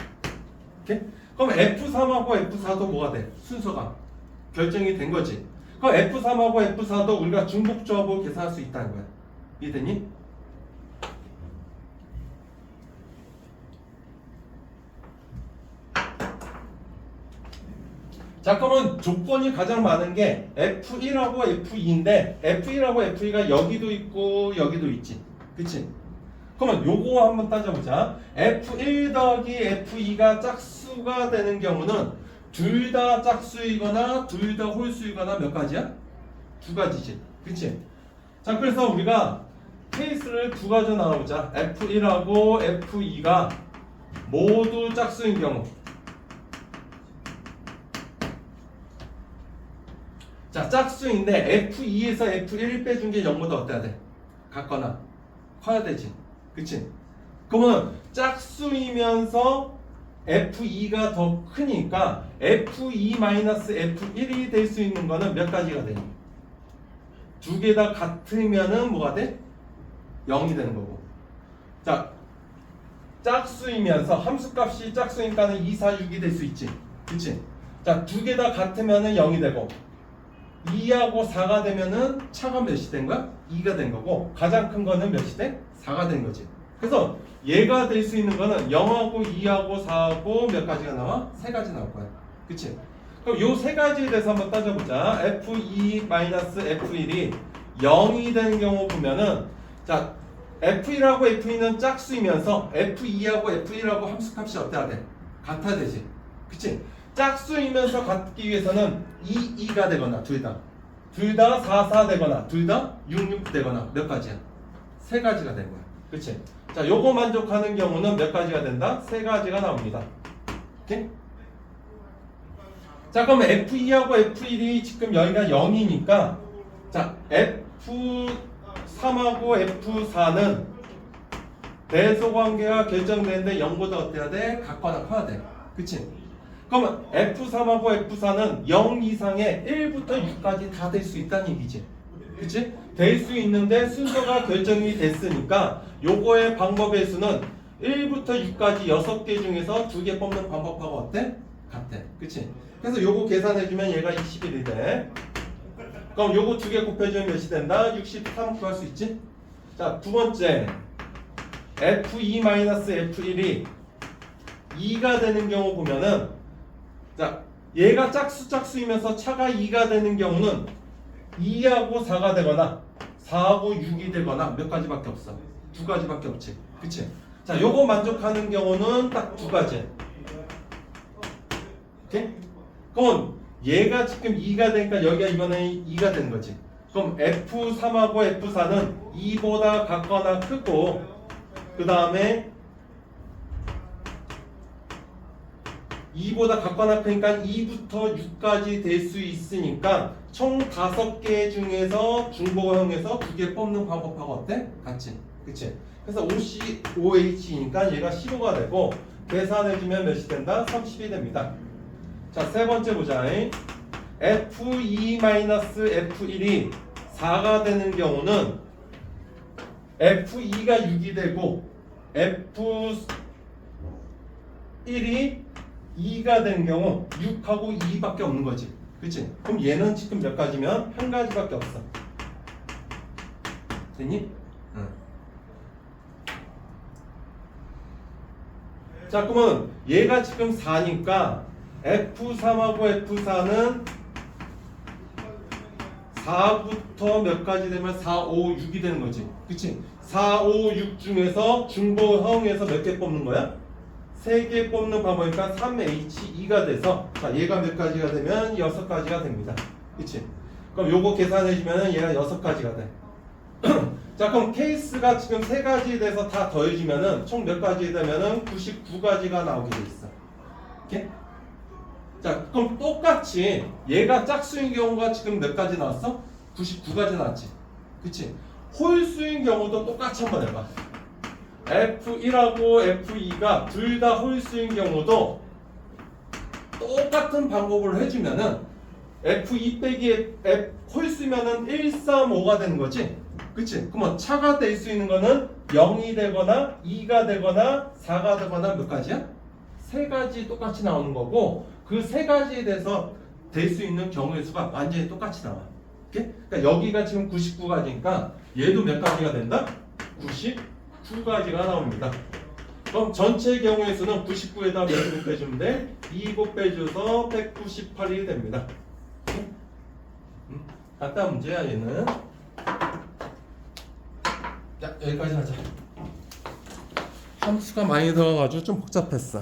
오케이? 그럼 F3하고 F4도 뭐가 돼? 순서가 결정이 된 거지. 그럼 F3하고 F4도 우리가 중복 조합으로 계산할 수 있다는 거야. 이해되니? 자, 그러면 조건이 가장 많은 게 F1하고 F2인데, F1하고 F2가 여기도 있고 여기도 있지. 그치? 그러면 요거 한번 따져보자. F1 더하기 F2가 짝수가 되는 경우는 둘 다 짝수이거나 둘 다 홀수이거나 몇 가지야? 두 가지지. 그치? 자, 그래서 우리가 케이스를 두 가지 나눠보자. F1하고 F2가 모두 짝수인 경우. 자, 짝수인데 F2에서 F1 빼준 게 0보다 어때야 돼? 같거나 커야 되지. 그치? 그러면 짝수이면서 F2가 더 크니까 F2-F1이 될 수 있는 거는 몇 가지가 되니? 두 개 다 같으면은 뭐가 돼? 0이 되는 거고. 자, 짝수이면서 함수값이 짝수니까는 2, 4, 6이 될 수 있지. 그치? 자, 두 개 다 같으면은 0이 되고, 2하고 4가 되면은 차가 몇이 된 거야? 2가 된 거고, 가장 큰 거는 몇이 돼? 4가 된 거지. 그래서 얘가 될 수 있는 거는 0하고 2하고 4하고 몇 가지가 나와? 세 가지 나올 거야. 그치? 그럼 요 세 가지에 대해서 한번 따져보자. F2-F1이 0이 되는 경우 보면은, 자, F1하고 F2는 짝수이면서 F2하고 F1하고 함수값이 어때야 돼? 같아야 되지. 그치? 짝수이면서 같기 위해서는 2, 2가 되거나 둘 다 4, 4 되거나 둘 다 6, 6 되거나 몇 가지야? 세 가지가 된 거야. 그치? 자, 요거 만족하는 경우는 몇 가지가 된다? 세 가지가 나옵니다. 오케이? 자, 그럼 F2하고 F1이 지금 여기가 0이니까, 자, F3하고 F4는 대소관계가 결정되는데 0보다 어때야 돼? 같거나 커야 돼. 그치? 그러면 F3하고 F4는 0 이상의 1부터 6까지 다 될 수 있다는 얘기지. 그치? 될 수 있는데 순서가 결정이 됐으니까 요거의 방법의 수는 1부터 6까지 6개 중에서 2개 뽑는 방법하고 어때? 같아. 그치? 그래서 요거 계산해주면 얘가 21이 돼. 그럼 요거 2개 곱해주면 몇이 된다? 63 구할 수 있지? 자, 두 번째 F2-F1이 2가 되는 경우 보면은, 자, 얘가 짝수이면서 차가 2가 되는 경우는 2하고 4가 되거나 4하고 6이 되거나 몇 가지밖에 없어. 두 가지밖에 없지. 그치? 자, 요거 만족하는 경우는 딱 두 가지. 오케이? 그럼 얘가 지금 2가 되니까 여기가 이번에 2가 되는 거지. 그럼 F3하고 F4는 2보다 같거나 크고, 그 다음에 2보다 같거나 크니까 2부터 6까지 될 수 있으니까 총 5개 중에서 중복형에서 2개 뽑는 방법하고 어때? 같지? 그치? 그래서 OH니까 얘가 15가 되고, 계산해주면 몇이 된다? 30이 됩니다. 자, 세 번째 보자. F2-F1이 4가 되는 경우는 F2가 6이 되고 F1이 2가 된 경우 6하고 2밖에 없는 거지. 그치? 그럼 얘는 지금 몇 가지면? 한 가지밖에 없어. 됐니? 응. 자, 그러면 얘가 지금 4니까 F3하고 F4는 4부터 몇 가지 되면 4, 5, 6이 되는 거지. 그치? 4, 5, 6 중에서 중복형에서 몇 개 뽑는 거야? 3개 뽑는 방법이니까 3H2가 돼서, 자, 얘가 몇 가지가 되면 6가지가 됩니다. 그치? 그럼 요거 계산해주면 얘가 6가지가 돼. 자, 그럼 케이스가 지금 3가지에 대해서 다 더해주면은 총 몇 가지 되면은 99가지가 나오게 돼 있어. 오케이? 자, 그럼 똑같이 얘가 짝수인 경우가 지금 몇 가지 나왔어? 99가지 나왔지. 그치? 홀수인 경우도 똑같이 한번 해봐. F1하고 F2가 둘 다 홀수인 경우도 똑같은 방법으로 해주면은 F2 빼기 F 홀수면은 135가 되는 거지. 그치? 그러면 차가 될 수 있는 거는 0이 되거나 2가 되거나 4가 되거나 몇 가지야? 세 가지 똑같이 나오는 거고 그 세 가지에 대해서 될 수 있는 경우의 수가 완전히 똑같이 나와. 오케이? 그러니까 여기가 지금 99가지니까 얘도 몇 가지가 된다? 99가지가 나옵니다. 그럼 전체 경우의 수는 99에다 몇 곱 빼주면 돼? 2곱 빼줘서 198이 됩니다. 간단한 문제야 얘는. 자, 여기까지 하자. 함수가 많이 들어가가지고 좀 복잡했어.